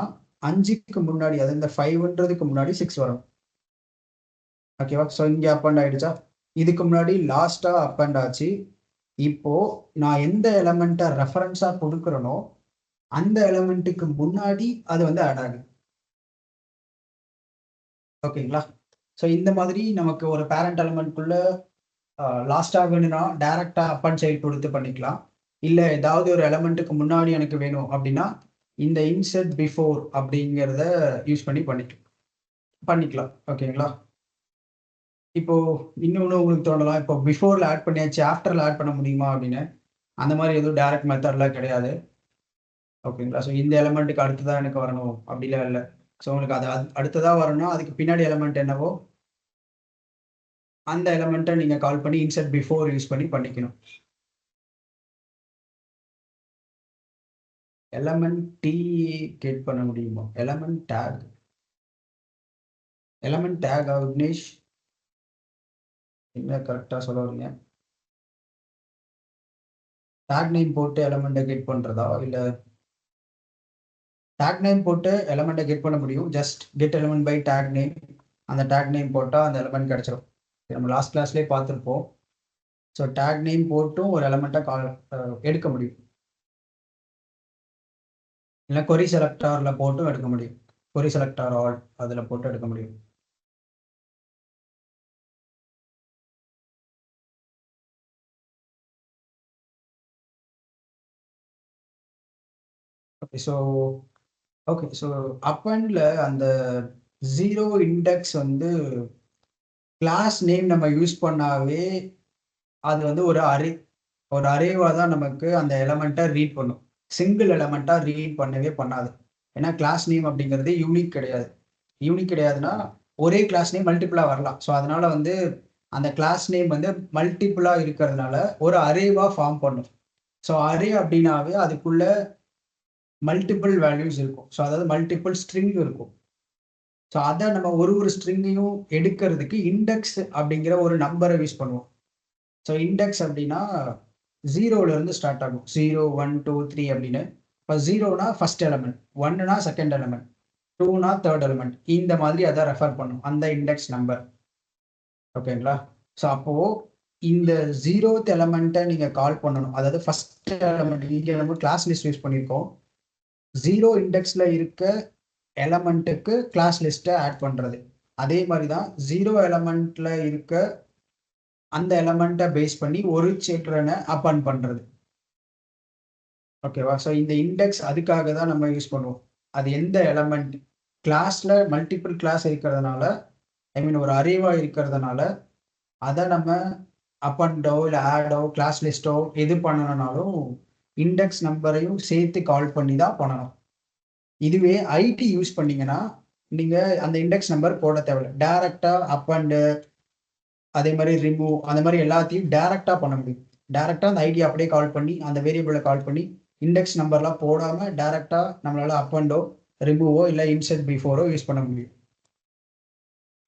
5க்கு முன்னாடி, அது இந்த 5ன்றதுக்கு முன்னாடி 6 வரும். ஓகேவா. ஸோ இங்க அப்பண்ட் ஆயிடுச்சா. இதுக்கு முன்னாடி லாஸ்டா அப்பண்ட் ஆச்சு. இப்போ நான் எந்த எலமெண்ட்டை ரெஃபரன்ஸா கொடுக்குறேனோ அந்த எலமெண்ட்டுக்கு முன்னாடி அது வந்து ஆட் ஆகுது. ஓகேங்களா. ஸோ இந்த மாதிரி நமக்கு ஒரு பேரண்ட் எலமெண்ட்குள்ள லாஸ்டா வேணும்னா டைரக்டா அப்பண்ட் சைல்டு கொடுத்து பண்ணிக்கலாம். இல்லை ஏதாவது ஒரு எலமெண்ட்டுக்கு முன்னாடி எனக்கு வேணும் அப்படின்னா இந்த இன்செர்ட் பிஃபோர் அப்படிங்கிறத யூஸ் பண்ணி பண்ணிக்கலாம். ஓகேங்களா. இப்போ இன்னொன்று உங்களுக்கு தோணலாம், இப்போ பிஃபோர்ல ஆட் பண்ணியாச்சு ஆஃப்டர்ல ஆட் பண்ண முடியுமா அப்படின்னு. அந்த மாதிரி எதுவும் டைரக்ட் மெத்தட்லாம் கிடையாது. ஓகேங்களா. ஸோ இந்த எலமெண்ட்டுக்கு அடுத்ததான் எனக்கு வரணும் அப்படிலாம் இல்லை. ஸோ உங்களுக்கு அது அடுத்ததாக வரணும்னா அதுக்கு பின்னாடி எலமெண்ட் என்னவோ அந்த எலமெண்ட்டை நீங்கள் கால் பண்ணி இன்செர்ட் பிஃபோர் யூஸ் பண்ணி பண்ணிக்கணும். எலமெண்ட் டி கெட் பண்ண முடியுமா. எலமெண்ட் டேக் விக்னேஷ் என்ன கரெக்டாக சொல்ல வரீங்க. டேக் நேம் போட்டு எலமெண்ட்டை கெட் பண்ணுறதா, இல்லை டேக் நேம் போட்டு எலமெண்ட்டை கெட் பண்ண முடியும். Just get element bye take name, அந்த டேக் நேம் போட்டால் அந்த எலமெண்ட் கிடைச்சிடும். நம்ம லாஸ்ட் கிளாஸ்லேயே பார்த்துருப்போம். ஸோ டேக் நேம் போட்டும் ஒரு எலமெண்ட்டை எடுக்க முடியும். இல்லை கொரி செலக்டாரில் போட்டும் எடுக்க முடியும். கொரி செலக்டார் ஆல் அதில் போட்டு எடுக்க முடியும். ஓகே. ஸோ அப்பண்டில் அந்த 0 இண்டெக்ஸ் வந்து கிளாஸ் நேம் நம்ம யூஸ் பண்ணாவே அது வந்து ஒரு அரேவாக தான் நமக்கு அந்த எலமெண்ட்டை ரீட் பண்ணும். சிங்கிள் எலமெண்ட்டாக ரீட் பண்ணவே பண்ணாது. ஏன்னா கிளாஸ் நேம் அப்படிங்கிறது யூனிக் கிடையாது. யூனிக் கிடையாதுன்னா ஒரே கிளாஸ் நேம் மல்டிப்புளாக வரலாம். ஸோ அதனால வந்து அந்த கிளாஸ் நேம் வந்து மல்டிப்புளாக இருக்கிறதுனால ஒரு அரேவாக ஃபார்ம் பண்ணும். ஸோ அரே அப்படின்னாவே அதுக்குள்ள மல்டிபிள் வேல்யூஸ் இருக்கும். ஸோ அதாவது மல்டிபிள் ஸ்ட்ரிங் இருக்கும். ஸோ அதை நம்ம ஒரு ஸ்ட்ரிங்கையும் எடுக்கிறதுக்கு இண்டெக்ஸ் அப்படிங்கிற ஒரு நம்பரை யூஸ் பண்ணுவோம். ஸோ இண்டெக்ஸ் அப்படின்னா 0லேருந்து ஸ்டார்ட் ஆகும். 0, 1, 2, 3 அப்படின்னு. இப்போ 0னா ஃபர்ஸ்ட் எலமெண்ட், 1னா செகண்ட் எலமெண்ட், 2னா தேர்ட் எலமெண்ட். இந்த மாதிரி அதை ரெஃபர் பண்ணும் அந்த இண்டெக்ஸ் நம்பர். ஓகேங்களா. ஸோ அப்போ இந்த 0th எலமெண்ட்டை நீங்கள் கால் பண்ணணும். அதாவது ஃபர்ஸ்ட் எலமெண்ட் இங்கே நம்ம கிளாஸ் லிஸ்ட் யூஸ் பண்ணியிருக்கோம். 0 இண்டெக்ஸில் இருக்க எலமெண்ட்டுக்கு கிளாஸ் லிஸ்ட்டை ஆட் பண்ணுறது. அதே மாதிரி தான் 0 எலமெண்ட்டில் இருக்க அந்த எலமெண்ட்டை பேஸ் பண்ணி ஒரு சில்ட்ரனை அப்பண்ட் பண்ணுறது. ஓகேவா. ஸோ இந்த இண்டெக்ஸ் அதுக்காக தான் நம்ம யூஸ் பண்ணுவோம். அது எந்த எலமெண்ட் கிளாஸில் மல்டிபிள் கிளாஸ் இருக்கிறதுனால, ஐ மீன் ஒரு அரேவாக இருக்கிறதுனால அதை நம்ம அப்பண்டோ இல்லை ஆடோ கிளாஸ் லிஸ்ட்டோ எது பண்ணணும்னாலும் இண்டெக்ஸ் நம்பரையும் சேர்த்து கால் பண்ணி தான் பண்ணணும். இதுவே ஐடி யூஸ் பண்ணீங்கன்னா நீங்கள் அந்த இண்டெக்ஸ் நம்பர் போட தேவையில்லை. டைரெக்டாக அப்பண்டு அதே மாதிரி ரிமூவ் அந்த மாதிரி எல்லாத்தையும் டைரெக்டாக பண்ண முடியும். டைரெக்டாக அந்த ஐடி அப்படியே கால் பண்ணி அந்த வேரியபிளை கால் பண்ணி இண்டெக்ஸ் நம்பர்லாம் போடாமல் டைரெக்டாக நம்மளால் அப்பண்டோ ரிமூவோ இல்லை இன்செர்ட் பிஃபோரோ யூஸ் பண்ண முடியும்.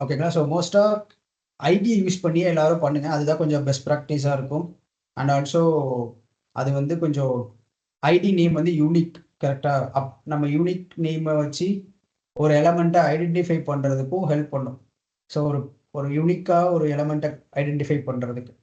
ஓகேங்களா. ஸோ மோஸ்ட்டாக ஐடி யூஸ் பண்ணி எல்லாரும் பண்ணுங்க. அதுதான் கொஞ்சம் பெஸ்ட் ப்ராக்டிஸாக இருக்கும். அண்ட் ஆல்சோ அது வந்து கொஞ்சம் ஐடி நேம் வந்து யூனிக் கரெக்டாக நம்ம யூனிக் நேமை வச்சு ஒரு எலமெண்ட்டை ஐடென்டிஃபை பண்ணுறதுக்கும் ஹெல்ப் பண்ணும். ஸோ ஒரு ஒரு யூனிக்காக ஒரு எலமெண்ட்டை ஐடென்டிஃபை பண்ணுறதுக்கு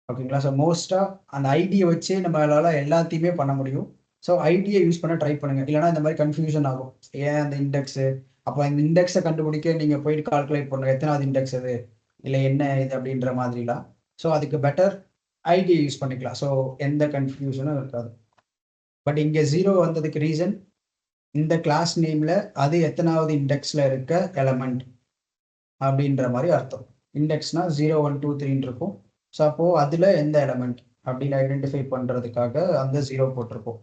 ஓகேங்களா. ஸோ மோஸ்ட்டாக அந்த ஐடியை வச்சே நம்மளால் எல்லாத்தையுமே பண்ண முடியும். ஸோ ஐடியை யூஸ் பண்ண ட்ரை பண்ணுங்கள், இல்லைனா இந்த மாதிரி கன்ஃபியூஷன் ஆகும். ஏன் அந்த இண்டெக்ஸு, அப்போ இந்த இண்டெக்ஸை கண்டுபிடிக்க நீங்கள் போயிட்டு கால்குலேட் பண்ணுங்கள் எத்தனாவது இண்டெக்ஸ் அது, இல்லை என்ன இது அப்படின்ற மாதிரிலாம். ஸோ அதுக்கு பெட்டர் ஐடியை யூஸ் பண்ணிக்கலாம். ஸோ எந்த கன்ஃபியூஷனும் இருக்காது. பட் இங்கே 0 வந்ததுக்கு ரீசன் இந்த கிளாஸ் நேமில் அது எத்தனாவது இண்டெக்ஸில் இருக்க எலமெண்ட் அப்படின்ற மாதிரி அர்த்தம். இண்டெக்ஸ்னா 0 1 2 3 இருக்கும். ஸோ அப்போது அதில் எந்த எலமெண்ட் அப்படின்னு ஐடென்டிஃபை பண்ணுறதுக்காக அந்த 0 போட்டிருப்போம்.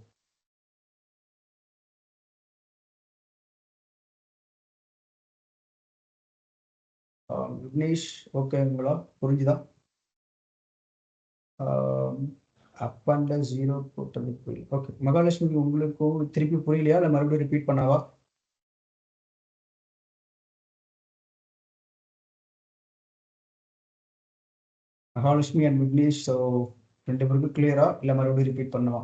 விக்னேஷ் ஓகேங்களா, புரிஞ்சுதா? அப் அண்ட் 0 போட்டது புரியல. ஓகே மகாலட்சுமி, உங்களுக்கு திருப்பி புரியலையா இல்லை மறுபடியும் ரிப்பீட் பண்ணாவா? மகாலட்சுமி அண்ட் விக்னேஷ், ஸோ 2 பேருக்கும் கிளியரா இல்லை மறுபடியும் ரிப்பீட் பண்ணவா?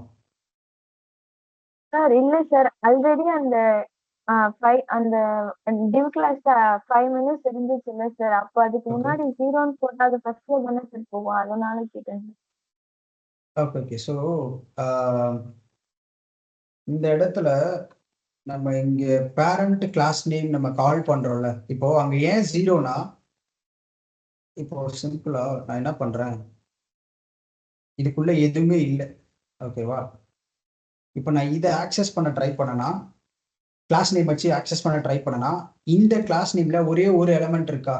சார் இல்ல சார், ஆல்ரெடி அந்த அந்த டிவ் கிளாஸ் 5 மினிட்ஸ் இருந்துச்சுல்ல சார், அப்போ அதுக்கு முன்னாடி 0ன்னு போட்டா அது ஃபர்ஸ்ட்ல தானே சார் போகும், அதனால கேட்டேன். Okay okay. ஸோ இந்த இடத்துல நம்ம இங்கே பேரண்ட் கிளாஸ் நேம் நம்ம கால் பண்ணுறோம்ல, இப்போ அங்கே ஏன் 0னா, இப்போ சிம்பிளா நான் என்ன பண்ணுறேன், இதுக்குள்ள எதுவுமே இல்லை ஓகேவா. இப்போ நான் இதை ஆக்சஸ் பண்ண ட்ரை பண்ணனா, கிளாஸ் நேம் வச்சு ஆக்சஸ் பண்ண ட்ரை பண்ணனா, இந்த கிளாஸ் நேம்ல ஒரே ஒரு எலமெண்ட் இருக்கா,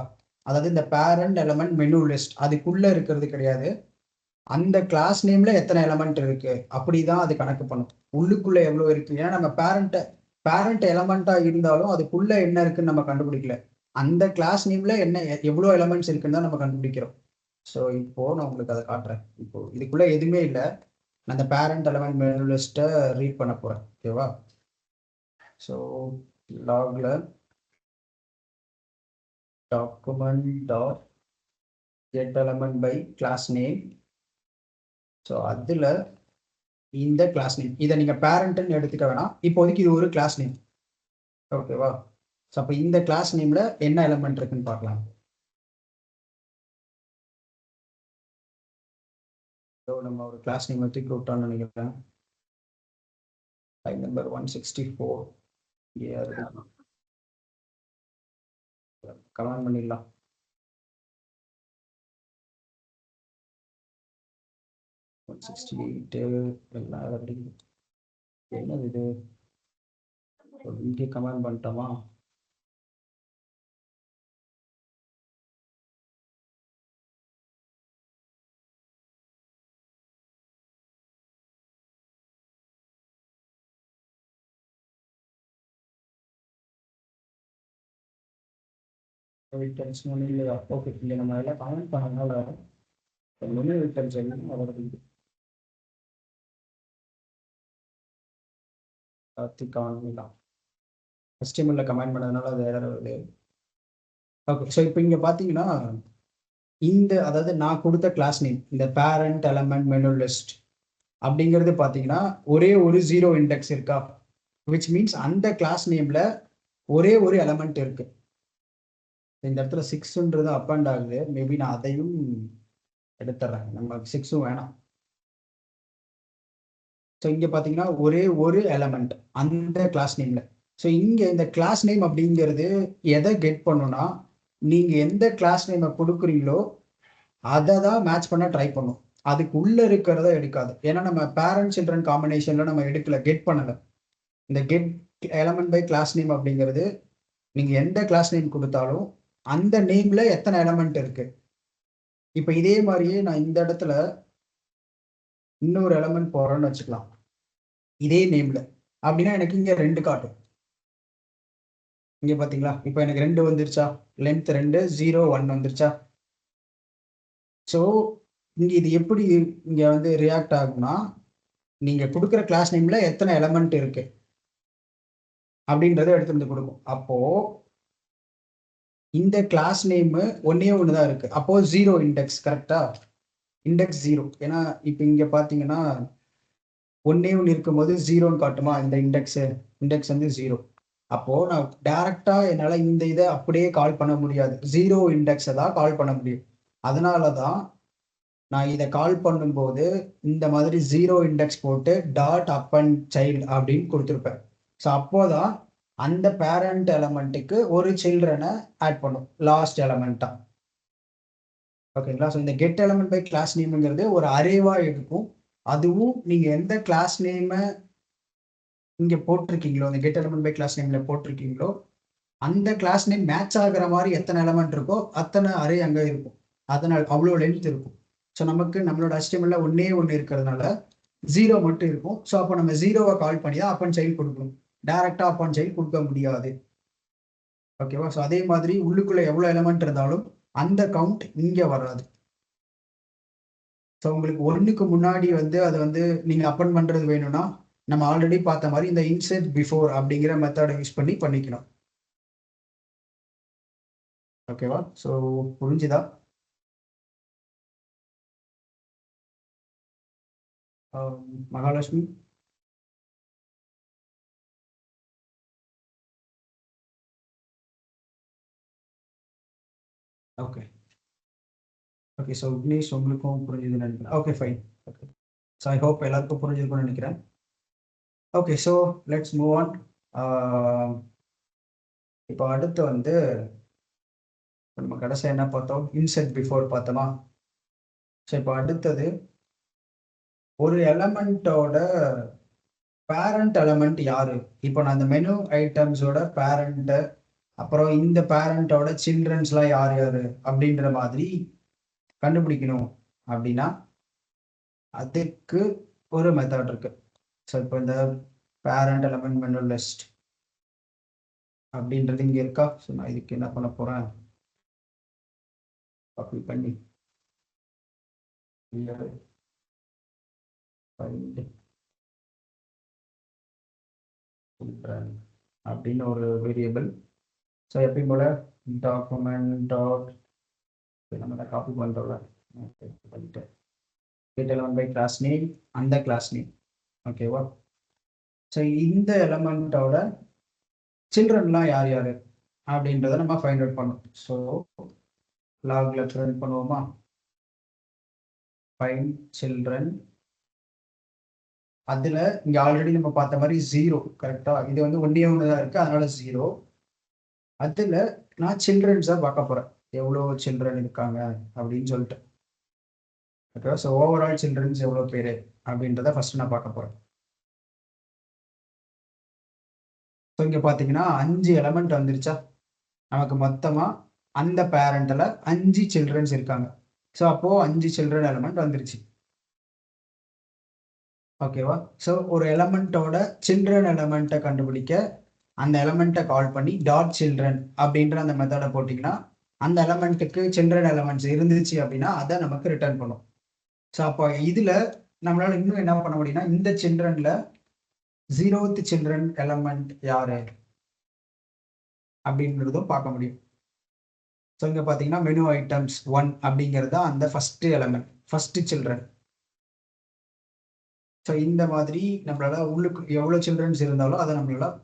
அதாவது இந்த பேரண்ட் எலமெண்ட் மெனு லிஸ்ட் அதுக்குள்ள இருக்கிறது கிடையாது. அந்த கிளாஸ் நேம்ல எத்தனை எலமெண்ட் இருக்கு அப்படிதான் அது கணக்கு பண்ணும். உள்ளுக்குள்ள எவ்வளவு இருக்கு, ஏன்னா நம்ம பேரண்ட் எலமெண்டா இருந்தாலும் அதுக்குள்ள என்ன இருக்குன்னு நம்ம கண்டுபிடிக்கல. அந்த கிளாஸ் நேம்ல என்ன எவ்வளவு எலமெண்ட்ஸ் இருக்குன்னு தான் நம்ம கண்டுபிடிக்கிறோம். ஸோ இப்போ நான் உங்களுக்கு அதை காட்டுறேன். இப்போ இதுக்குள்ள எதுவுமே இல்லை, நான் அந்த பேரண்ட் எலமெண்ட் மெனு லிஸ்ட்டை ரீட் பண்ண போறேன் ஓகேவா. ஸோ லாக்ல document dot get element by class name. So அதில் இந்த கிளாஸ் நேம் இதை நீங்கள் பேரண்ட்னு எடுத்துக்க வேணாம், இப்போதைக்கு இது ஒரு கிளாஸ் நேம் ஓகேவா. ஸோ அப்போ இந்த கிளாஸ் நேமில் என்ன எலமெண்ட் இருக்குன்னு பார்க்கலாம். ஸோ நம்ம ஒரு கிளாஸ் நேம் எடுத்து விட்டோம்னு நினைக்கிறேன். லைன் நம்பர் 164 கமெண்ட் பண்ணிடலாம். என்னது இது, இங்கே கமெண்ட் பண்ணிட்டோமா? டென்ஷன் இல்லையா? ஓகே, இங்கே நம்ம எல்லாம் கமெண்ட் பண்ணனால டென்ஷன் அவருக்கு கார்த்திக் HTML கமெண்ட் பண்ணதுனால அது எரர் வருது. ஓகே, ஸோ இப்போ இங்கே பார்த்தீங்கன்னா இந்த அதாவது நான் கொடுத்த கிளாஸ் நேம் இந்த பேரண்ட் எலமெண்ட் மெனு லிஸ்ட் அப்படிங்கிறது பார்த்தீங்கன்னா ஒரே ஒரு 0 இண்டெக்ஸ் இருக்கா, விச் மீன்ஸ் அந்த கிளாஸ் நேமில் ஒரே ஒரு எலமெண்ட் இருக்கு. இந்த இடத்துல 6ன்றது அப் அண்ட் ஆகுது, மேபி நான் அதையும் எடுத்துறேன், நம்ம 6ம் வேணாம். ஸோ இங்கே பார்த்தீங்கன்னா ஒரே ஒரு எலமெண்ட் அந்த கிளாஸ் நேமில். ஸோ இங்கே இந்த கிளாஸ் நேம் அப்படிங்கிறது எதை கெட் பண்ணுன்னா, நீங்கள் எந்த கிளாஸ் நேமை கொடுக்குறீங்களோ அதை தான் மேட்ச் பண்ண ட்ரை பண்ணும், அதுக்கு உள்ளே இருக்கிறத எடுக்காது. ஏன்னா நம்ம பேரண்ட் சில்ட்ரன் காம்பினேஷனில் நம்ம எடுக்கல, கெட் பண்ணலை. இந்த get element by class name அப்படிங்கிறது நீங்கள் எந்த கிளாஸ் நேம் கொடுத்தாலும் அந்த நேமில் எத்தனை எலமெண்ட் இருக்கு. இப்போ இதே மாதிரியே நான் இந்த இடத்துல இன்னொரு எலமெண்ட் போகிறேன்னு வச்சுக்கலாம் இதே நேம்ல, அப்படின்னா எனக்கு இங்கே 2 காட்டும். இங்கே பார்த்தீங்களா, இப்போ எனக்கு 2 வந்துருச்சா, லென்த் 2 0 1 வந்துருச்சா. ஸோ இங்கே இது எப்படி இங்கே வந்து ரியாக்ட் ஆகும்னா, நீங்கள் கொடுக்குற கிளாஸ் நேம்ல எத்தனை எலமெண்ட் இருக்கு அப்படின்றத எடுத்து வந்து கொடுக்கும். அப்போ இந்த கிளாஸ் நேம் ஒன்னே ஒன்று தான் இருக்கு, அப்போ 0 இண்டெக்ஸ் கரெக்டா. இண்டெக்ஸ் 0. ஏன்னா இப்போ இங்கே பார்த்தீங்கன்னா ஒன்னே ஒன்று இருக்கும்போது 0ன்னு காட்டுமா இந்த இண்டெக்ஸ் வந்து 0. அப்போது நான் டைரெக்டாக என்னால் இந்த இதை அப்படியே கால் பண்ண முடியாது, 0 இண்டெக்ஸை தான் கால் பண்ண முடியும். அதனால தான் நான் இதை கால் பண்ணும்போது இந்த மாதிரி 0 இண்டெக்ஸ் போட்டு டாட் அப் அண்ட் சைல்டு அப்படின்னு கொடுத்துருப்பேன். ஸோ அப்போதான் அந்த பேரண்ட் எலமெண்ட்டுக்கு ஒரு சில்ட்ரனை ஆட் பண்ணும் லாஸ்ட் எலமெண்ட்டாக. ஓகேங்களா? ஸோ இந்த கெட் எலமெண்ட் பை கிளாஸ் நேம்ங்கிறது ஒரு அரேவாக எடுக்கும். அதுவும் நீங்கள் எந்த கிளாஸ் நேமை இங்கே போட்டிருக்கீங்களோ, இந்த கெட் எலமெண்ட் பை கிளாஸ் நேமில் போட்டிருக்கீங்களோ, அந்த கிளாஸ் நேம் மேட்ச் ஆகிற மாதிரி எத்தனை எலமெண்ட் இருக்கோ அத்தனை அரே அங்கே இருக்கும். அதனால் அவ்வளோ லென்த் இருக்கும். ஸோ நமக்கு நம்மளோட HTML ஒன்னே ஒன்று இருக்கிறதுனால 0 மட்டும் இருக்கும். ஸோ அப்போ நம்ம 0வை கால் பண்ணி தான் அப்பன் சைல்டு கொடுக்கணும், டைரெக்டாக அப்பன் சைல்டு கொடுக்க முடியாது. ஓகேவா? ஸோ அதே மாதிரி உள்ளுக்குள்ளே எவ்வளோ எலமெண்ட் இருந்தாலும் அந்த கவுண்ட் இங்கே வராது. ஸோ உங்களுக்கு 1க்கு முன்னாடி வந்து அது வந்து நீங்கள் அப்பன் பண்ணுறது வேணும்னா நம்ம ஆல்ரெடி பார்த்த மாதிரி இந்த இன்செர்ட் பிஃபோர் அப்படிங்கிற மெத்தடை யூஸ் பண்ணி பண்ணிக்கணும். ஓகேவா? ஸோ புரிஞ்சுதா? Mahalakshmi, okay okay. So Vignesh உங்களுக்கும் புரிஞ்சுதுன்னு நினைக்கிறேன். Okay fine. Okay. So I hope எல்லாருக்கும் புரிஞ்சிருக்கும்னு நினைக்கிறேன். Okay, so let's move on. இப்போ அடுத்து வந்து நம்ம கடைசியாக என்ன பார்த்தோம்? இன்செர்ட் பிஃபோர் பார்த்தோமா? ஸோ இப்போ அடுத்தது ஒரு எலமெண்ட்டோட பேரண்ட் எலமெண்ட் யாரு? இப்போ நான் இந்த மெனு ஐட்டம்ஸோட பேரண்ட்டு, அப்புறம் இந்த பேரண்டோட சில்ட்ரன்ஸ்லாம் யார் யார் அப்படின்ற மாதிரி கண்டுபிடிக்கணும் அப்படின்னா அதுக்கு ஒரு மெத்தட் இருக்கு. ஸோ இப்போ இந்த பேரண்ட் எலமெண்ட் மெனு லிஸ்ட் அப்படின்றது இங்கே இருக்கா? ஸோ நான் இதுக்கு என்ன பண்ண போகிறேன், காப்பி பண்ணி அப்படின்னு ஒரு வேரியபிள். ஸோ எப்பயும் போல டாக்குமெண்ட் டாட் நம்ம காப்பி பண்ணுறோம்ல, பண்ணிட்டு get element by class name, அந்த கிளாஸ் நேம். ஓகேவா? ஸோ இந்த எலமெண்ட்டோட சில்ட்ரன்லாம் யார் யார் அப்படின்றத நம்ம ஃபைண்ட் அவுட் பண்ணோம். ஸோ லாக்ல ரன் பண்ணுவோமா? Find children. அதில் இங்கே ஆல்ரெடி நம்ம பார்த்த மாதிரி 0 கரெக்டாக, இது வந்து ஒன்றே ஒன்று தான் இருக்குது, அதனால 0. அதில் நான் சில்ட்ரன்ஸாக பார்க்க போகிறேன், எவ்வளோ சில்ட்ரன் இருக்காங்க அப்படின்னு சொல்லிட்டு. ஓகே, ஸோ ஓவரால் சில்ட்ரன்ஸ் எவ்வளோ பேர் அப்படின்றத ஃபர்ஸ்ட் நான் பார்க்க போகிறேன். ஸோ இங்கே பார்த்தீங்கன்னா 5 எலமெண்ட் வந்துருச்சா? நமக்கு மொத்தமாக அந்த பேரண்ட்டில் 5 சில்ட்ரன்ஸ் இருக்காங்க. ஸோ அப்போது 5 சில்ட்ரன் எலமெண்ட் வந்துருச்சு. ஓகேவா? ஸோ ஒரு எலமெண்ட்டோட சில்ட்ரன் எலமெண்ட்டை கண்டுபிடிக்க அந்த எலமெண்ட்டை கால் பண்ணி டாட் சில்ட்ரன் அப்படின்ற அந்த மெத்தடை போட்டிங்கன்னா அந்த எலமெண்ட்டுக்கு சில்ட்ரன் எலமெண்ட்ஸ் இருந்துச்சு அப்படின்னா அதை நமக்கு ரிட்டர்ன் பண்ணும். ஸோ அப்போ இதில் நம்மளால் இன்னும் என்ன பண்ண முடியும்னா இந்த சில்ட்ரனில் 0th சில்ட்ரன் எலமெண்ட் யார் அப்படின்றதும் பார்க்க முடியும். ஸோ இங்கே பார்த்தீங்கன்னா மெனு ஐட்டம்ஸ் 1 அப்படிங்கிறது தான் அந்த first element, first children. So இந்த மாதிரி நம்மளால் உள்ளுக்கு எவ்வளோ சில்ட்ரன்ஸ் இருந்தாலும் அதை நம்மளால்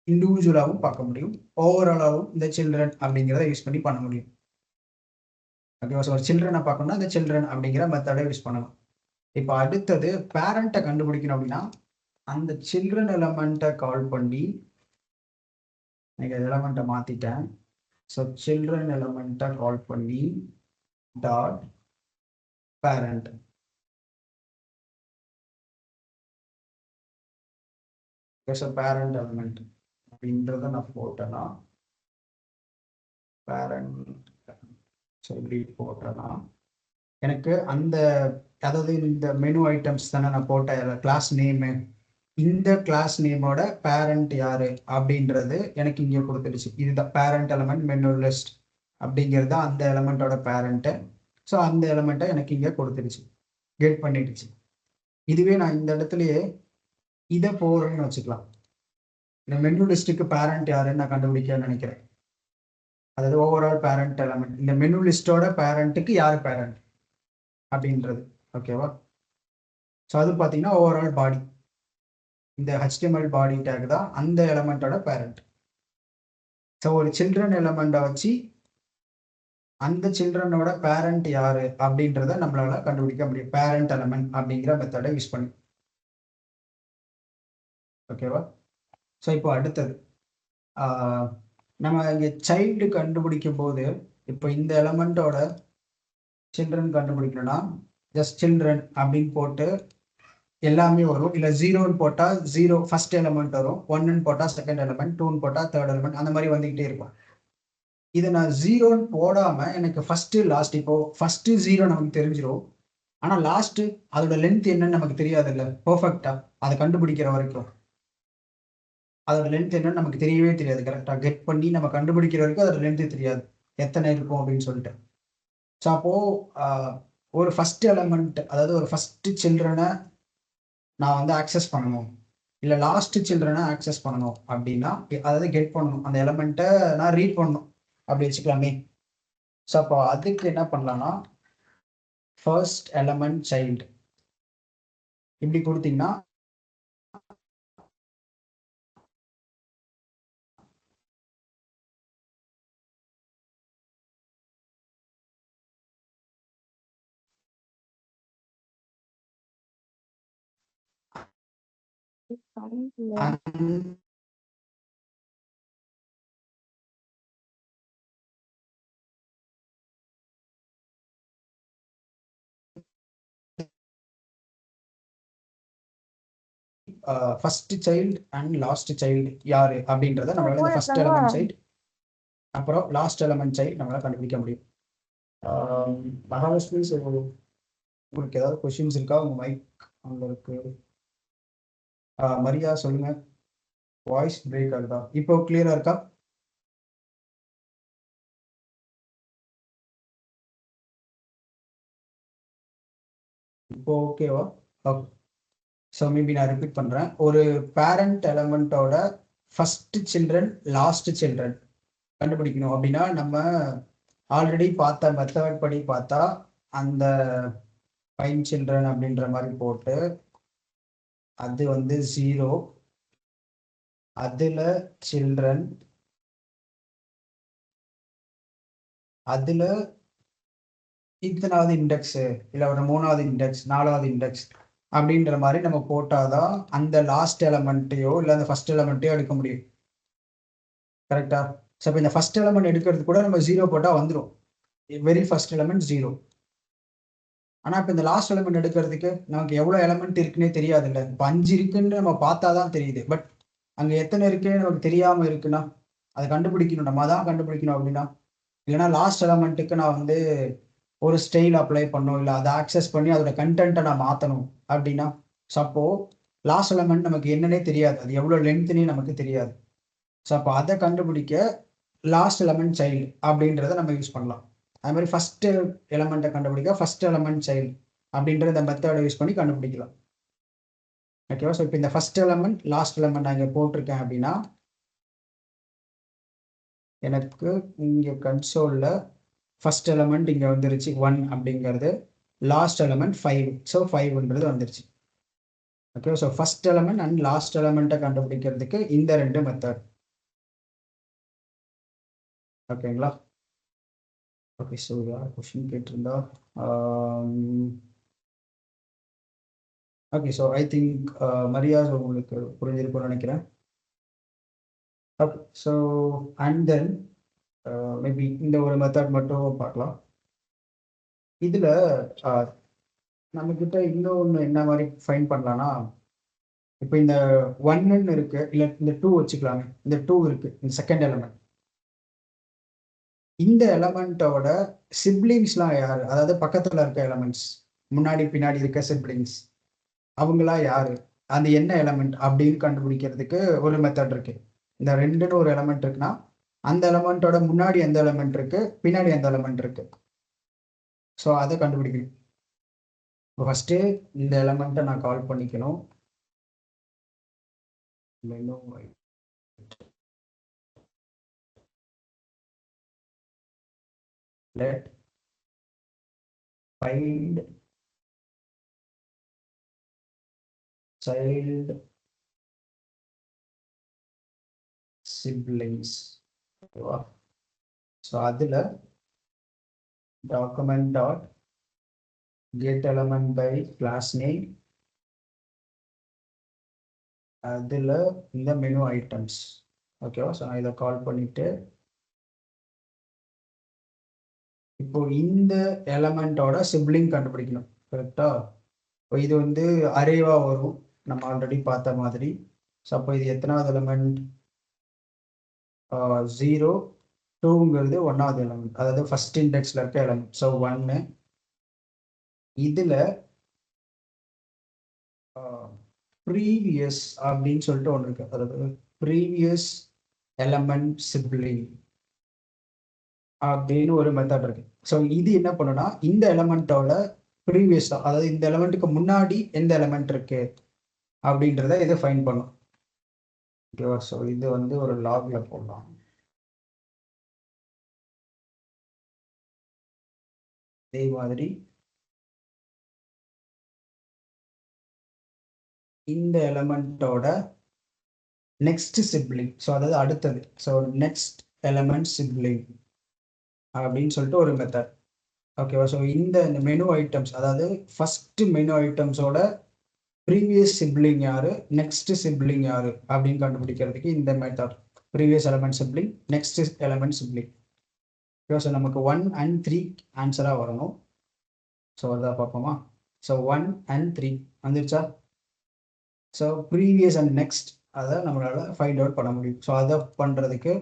இண்டிவிஜுவலாகவும் பார்க்க முடியும், ஓவராலாகவும் இந்த சில்ட்ரன் அப்படிங்கிறத யூஸ் பண்ணி பண்ண முடியும். ஓகேவா? ஸோ ஒரு சில்ட்ரனை பார்க்கணும்னா இந்த சில்ட்ரன் அப்படிங்கிற மெத்தடை யூஸ் பண்ணணும். இப்போ அடுத்தது பேரண்ட்டை கண்டுபிடிக்கணும் அப்படின்னா அந்த சில்ட்ரன் எலமெண்ட்டை கால் பண்ணி, நீங்கள் எலமெண்ட்டை மாற்றிட்டேன். ஸோ சில்ட்ரன் எலமெண்ட்டை கால் பண்ணி dot parent. So parent element அப்படின்றத நான் போட்டேன்னா பேரண்ட் சொல்லி போட்டேன்னா எனக்கு அந்த, அதாவது இந்த மெனு ஐட்டம்ஸ் தானே நான் போட்ட கிளாஸ் நேமு, இந்த கிளாஸ் நேமோட பேரண்ட் யாரு அப்படின்றது எனக்கு இங்கே கொடுத்துடுச்சு. இதுதான் பேரண்ட் எலமெண்ட் மெனு லிஸ்ட் அப்படிங்கிறது அந்த எலமெண்ட்டோட பேரண்ட்டு. ஸோ அந்த எலமெண்ட்டை எனக்கு இங்கே கொடுத்துடுச்சு, கெட் பண்ணிடுச்சு. இதுவே நான் இந்த இடத்துலையே இதை போகிறேன்னு வச்சுக்கலாம். இந்த மெனு லிஸ்ட்டுக்கு பேரண்ட் யாருன்னு நான் கண்டுபிடிக்க நினைக்கிறேன். அதாவது ஓவரால் பேரண்ட் எலமெண்ட், இந்த மெனு லிஸ்ட்டோட பேரண்ட்டுக்கு யார் பேரண்ட் அப்படின்றது. ஓகேவா? ஸோ அது பார்த்தீங்கன்னா ஓவரால் பாடி. இந்த HTML பாடி டேக் தான் அந்த எலமெண்ட்டோட பேரண்ட். ஸோ ஒரு சில்ட்ரன் எலமெண்ட்டை வச்சு அந்த சில்ட்ரனோட பேரண்ட் யாரு அப்படின்றத நம்மளால கண்டுபிடிக்க முடியும். பேரண்ட் எலமெண்ட் அப்படிங்கிற மெத்தடை யூஸ் பண்ணி. ஓகேவா? ஸோ இப்போ அடுத்தது நம்ம இங்கே சைல்டு கண்டுபிடிக்கும் போது இப்போ இந்த எலமெண்ட்டோட சில்ட்ரன் கண்டுபிடிக்கணும்னா ஜஸ்ட் சில்ட்ரன் அப்படின்னு போட்டு எல்லாமே வரும். இல்லை ஜீரோன்னு போட்டால் ஜீரோ ஃபர்ஸ்ட் எலமெண்ட் வரும், ஒன்னு போட்டால் செகண்ட் எலமெண்ட், டூன்னு போட்டால் தேர்ட் எலமெண்ட், அந்த மாதிரி வந்துக்கிட்டே இருக்கும். இதை நான் ஜீரோன்னு போடாமல் எனக்கு ஃபர்ஸ்ட் லாஸ்ட், இப்போ ஃபர்ஸ்ட் ஜீரோ நமக்கு தெரிஞ்சிடும், ஆனால் லாஸ்ட் அதோட லென்த் என்னன்னு நமக்கு தெரியாது இல்லை பர்ஃபெக்டா அதை கண்டுபிடிக்கிற வரைக்கும். அதோட லென்த் என்னன்னு நமக்கு தெரியவே தெரியாது. கரெக்டாக கெட் பண்ணி நம்ம கண்டுபிடிக்கிற வரைக்கும் அதோட லென்த்து தெரியாது எத்தனை இருக்கும் அப்படின்னு சொல்லிட்டு. ஸோ அப்போது ஒரு ஃபர்ஸ்ட் எலமெண்ட், அதாவது ஒரு ஃபர்ஸ்ட் சில்ட்ரனை நான் வந்து ஆக்சஸ் பண்ணணும், இல்லை லாஸ்ட் சில்ட்ரனை ஆக்சஸ் பண்ணணும் அப்படின்னா, அதாவது கெட் பண்ணணும், அந்த எலமெண்ட்டை நான் ரீட் பண்ணணும் அப்படி வச்சுக்கலாமே. ஸோ அப்போ அதுக்கு என்ன பண்ணலாம்னா ஃபர்ஸ்ட் எலமெண்ட் சைல்டு இப்படி கொடுத்தீங்கன்னா first child and last child யாரு அப்படின்றத நம்மளால இந்த ஃபர்ஸ்ட் எலமெண்ட் சைல்டு அப்புறம் லாஸ்ட் எலமெண்ட் சைல்டு நம்மளால கண்டுபிடிக்க முடியும். மகாலட்சுமி, உங்களுக்கு ஏதாவது கொஸ்டின்ஸ் இருக்கா? உங்க மைக் அங்க இருக்கு. மரியா சொல்லுங்க. வாய்ஸ் பிரேக் ஆகுதா? இப்போ கிளியரா இருக்கா? இப்போ ஓகேவா? ஓகே. ஸோ மேபி நான் ரிப்பீட் பண்ணுறேன். ஒரு பேரண்ட் எலமெண்ட்டோட ஃபர்ஸ்ட் சில்ட்ரன் லாஸ்ட் சில்ட்ரன் கண்டுபிடிக்கணும் அப்படின்னா நம்ம ஆல்ரெடி பார்த்த மெத்தட் படி பார்த்தா அந்த ஃபைன் சில்ட்ரன் அப்படின்ற மாதிரி போட்டு அது வந்து 0, அதில் சில்ட்ரன், அதில் இத்தனாவது இண்டெக்ஸு, இல்லை ஒரு 3வது இண்டெக்ஸ், 4வது இண்டெக்ஸ் அப்படின்ற மாதிரி நம்ம போட்டாதான் அந்த லாஸ்ட் எலமெண்ட்டையோ இல்லை அந்த ஃபர்ஸ்ட் எலமெண்ட்டையோ எடுக்க முடியும். கரெக்டா? ஸோ இப்போ இந்த ஃபர்ஸ்ட் எலமெண்ட் எடுக்கிறது கூட நம்ம 0 போட்டால் வந்துடும், வெரி ஃபர்ஸ்ட் எலமெண்ட் 0. ஆனால் இப்போ இந்த லாஸ்ட் எலமெண்ட் எடுக்கிறதுக்கு நமக்கு எவ்வளோ எலமெண்ட் இருக்குன்னே தெரியாது இல்லை. இப்போ 5 இருக்குன்னு நம்ம பார்த்தா தான் தெரியுது, பட் அங்கே எத்தனை இருக்குன்னு நமக்கு தெரியாமல் இருக்குன்னா அதை கண்டுபிடிக்கணும், நம்ம தான் கண்டுபிடிக்கணும் அப்படின்னா. இல்லைன்னா லாஸ்ட் எலமெண்ட்டுக்கு நான் வந்து ஒரு ஸ்டைல் அப்ளை பண்ணணும், இல்லை அதை ஆக்சஸ் பண்ணி அதோட கண்டென்ட்டை நான் மாற்றணும் அப்படின்னா. ஸோ அப்போ லாஸ்ட் எலமெண்ட் நமக்கு என்னன்னே தெரியாது, அது எவ்வளோ லென்த்னே நமக்கு தெரியாது. ஸோ அப்போ அதை கண்டுபிடிக்க லாஸ்ட் எலமெண்ட் சைல்டு அப்படின்றத நம்ம யூஸ் பண்ணலாம். அது மாதிரி ஃபர்ஸ்ட் எலமெண்ட்டை கண்டுபிடிக்க ஃபர்ஸ்ட் எலமெண்ட் சைல்டு அப்படின்ற இந்த மெத்தடை யூஸ் பண்ணி கண்டுபிடிக்கலாம். ஓகேவா? ஸோ இப்போ இந்த ஃபர்ஸ்ட் எலமெண்ட் லாஸ்ட் எலமெண்ட் நான் இங்கே போட்டிருக்கேன் அப்படின்னா எனக்கு இங்கே கன்சோலில் ஃபர்ஸ்ட் எலமெண்ட் இங்கே வந்துருச்சு 1 அப்படிங்கிறது, லாஸ்ட் எலமெண்ட் 5, ஸோ 5ன்றது வந்துருச்சு. Okay, so first element and லாஸ்ட் எலமெண்ட்டை கண்டுபிடிக்கிறதுக்கு இந்த 2 மெத்தட். ஓகேங்களா? ஓகே, ஸோ யார் கொஸ்டின் கேட்டிருந்தா? Okay, so I think Maria உங்களுக்கு புரிஞ்சிருக்கும்னு நினைக்கிறேன். Okay, so and then maybe இந்த ஒரு மெத்தட் மட்டும் பார்க்கலாம். இதில் நம்மக்கிட்ட இன்னொன்று என்ன மாதிரி ஃபைன் பண்ணலான்னா, இப்போ இந்த 1ன்னு இருக்கு, இல்லை இந்த 2 வச்சுக்கலாமே, இந்த 2 இருக்கு, இந்த செகண்ட் எலமெண்ட். இந்த எலமெண்ட்டோட சிப்ளிங்ஸ்லாம் யாரு, அதாவது பக்கத்தில் இருக்க எலமெண்ட்ஸ், முன்னாடி பின்னாடி இருக்க சிப்ளிங்ஸ், அவங்களா யாரு, அது என்ன எலமெண்ட் அப்படின்னு கண்டுபிடிக்கிறதுக்கு ஒரு மெத்தட் இருக்கு. இந்த 2ன்னு ஒரு எலமெண்ட் இருக்குன்னா அந்த எலமெண்ட்டோட முன்னாடி எந்த எலமெண்ட் இருக்கு, பின்னாடி எந்த எலமெண்ட் இருக்கு, ஸோ அதை கண்டுபிடிக்கணும். ஃபர்ஸ்ட்டு இந்த எலமெண்ட்டை நான் கால் பண்ணிக்கணும். let find child siblings. ஓகேவா? ஸோ அதில் document dot get element by class name, அதில் இந்த மெனு ஐட்டம்ஸ். ஓகேவா? ஸோ நான் இதை கால் பண்ணிட்டு இப்போ இந்த எலமெண்டோட சிப்ளிங் கண்டுபிடிக்கணும். கரெக்டா? இப்போ இது வந்து அரேவா வரும், நம்ம ஆல்ரெடி பார்த்த மாதிரி. ஸோ அப்போ இது எத்தனாவது எலமெண்ட்? 0, 2ங்கிறது 1வது எலமெண்ட், அதாவது ஃபர்ஸ்ட் இண்டெக்ஸில் இருக்க எலமெண்ட். ஸோ 1. இதில் ப்ரீவியஸ் அப்படின்னு சொல்லிட்டு ஒன்று இருக்கு, அதாவது ப்ரீவியஸ் எலமெண்ட் சிப்ளிங் அப்படின்னு ஒரு மெத்தட் இருக்கு. ஸோ இது என்ன பண்ணுன்னா இந்த எலமெண்ட்டோட ப்ரீவியஸ், அதாவது இந்த எலமெண்ட்டுக்கு முன்னாடி எந்த எலமெண்ட் இருக்கு அப்படின்றத இதை ஃபைன் பண்ணும். ஓகேவா? ஸோ இது வந்து ஒரு லாக்ல போடலாம். அதே மாதிரி இந்த எலமெண்ட்டோட நெக்ஸ்ட் சிப்ளிங், ஸோ அதாவது அடுத்தது, ஸோ நெக்ஸ்ட் எலமெண்ட் சிப்ளிங் அப்படின்னு சொல்லிட்டு ஒரு மெத்தட். ஓகேவா? ஸோ இந்த மெனு ஐட்டம்ஸ், அதாவது ஃபர்ஸ்ட் மெனு ஐட்டம்ஸோட ப்ரீவியஸ் சிப்ளிங் யாரு, நெக்ஸ்ட் சிப்ளிங் யாரு அப்படின்னு கண்டுபிடிக்கிறதுக்கு இந்த method, previous element sibling, next element sibling. Okay, so நமக்கு 1 and 3 ஆன்சராக வரணும். ஸோ அதான் பார்ப்போமா? ஸோ 1 and 3 வந்துருச்சா? ஸோ ப்ரீவியஸ் அண்ட் நெக்ஸ்ட் அதை நம்மளால் ஃபைண்ட் அவுட் பண்ண முடியும். ஸோ அதை பண்ணுறதுக்கு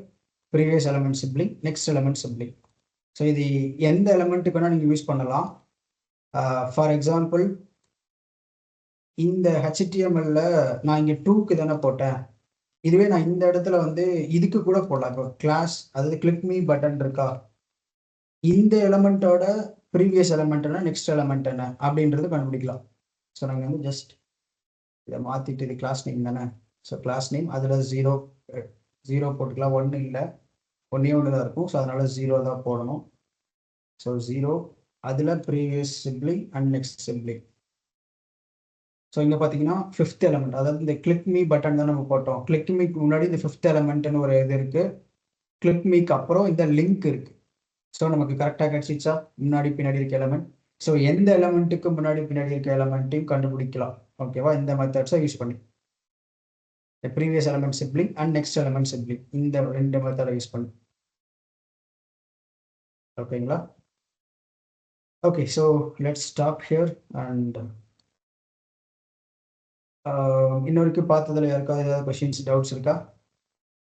previous element sibling, next element sibling. So இது எந்த எலமெண்ட்டுக்கு வேணால் நீங்கள் யூஸ் பண்ணலாம். ஃபார் எக்ஸாம்பிள் இந்த HTML நான் இங்கே 2க்கு தானே போட்டேன், இதுவே நான் இந்த இடத்துல வந்து இதுக்கு கூட போடலாம். இப்போ கிளாஸ், அதாவது கிளிக் மீ பட்டன் இருக்கா, இந்த எலமெண்ட்டோட ப்ரீவியஸ் எலமெண்ட் என்ன, நெக்ஸ்ட் எலமெண்ட் என்ன அப்படின்றது கண்டுபிடிக்கலாம். ஸோ நாங்கள் வந்து ஜஸ்ட் இதை மாற்றிட்டு, இது கிளாஸ் நேம் தானே, ஸோ கிளாஸ் நேம் அதில் 0 போட்டுக்கலாம். 1 இல்லை, 1 தான் இருக்கும். ஸோ அதனால 0 தான் போடணும். ஸோ 0, அதில் previous sibling and next sibling. So இங்கே பார்த்தீங்கன்னா 5th எலமெண்ட், அதாவது இந்த கிளிக் மீ பட்டன் தான் நம்ம போட்டோம். கிளிக் மீக்கு முன்னாடி இந்த 5th எலமெண்ட்னு ஒரு இது இருக்குது. கிளிக் மீக்கு அப்புறம் இந்த லிங்க் இருக்குது. ஸோ நமக்கு கரெக்டாக கிடச்சிச்சா முன்னாடி பின்னாடி இருக்க எலமெண்ட். ஸோ எந்த எலமெண்ட்டுக்கு முன்னாடி பின்னாடி இருக்க எலமெண்ட்டையும் கண்டுபிடிக்கலாம். ஓகேவா? இந்த மெத்தட்ஸை யூஸ் பண்ணி previous element sibling and next element sibling, இந்த 2 மெத்தடை யூஸ் பண்ணி. ஓகேங்களா? Okay, so let's stop here. And இன்னொருக்கு பார்த்ததுல யாருக்காவது ஏதாவது கொஷின்ஸ், டவுட்ஸ் இருக்கா?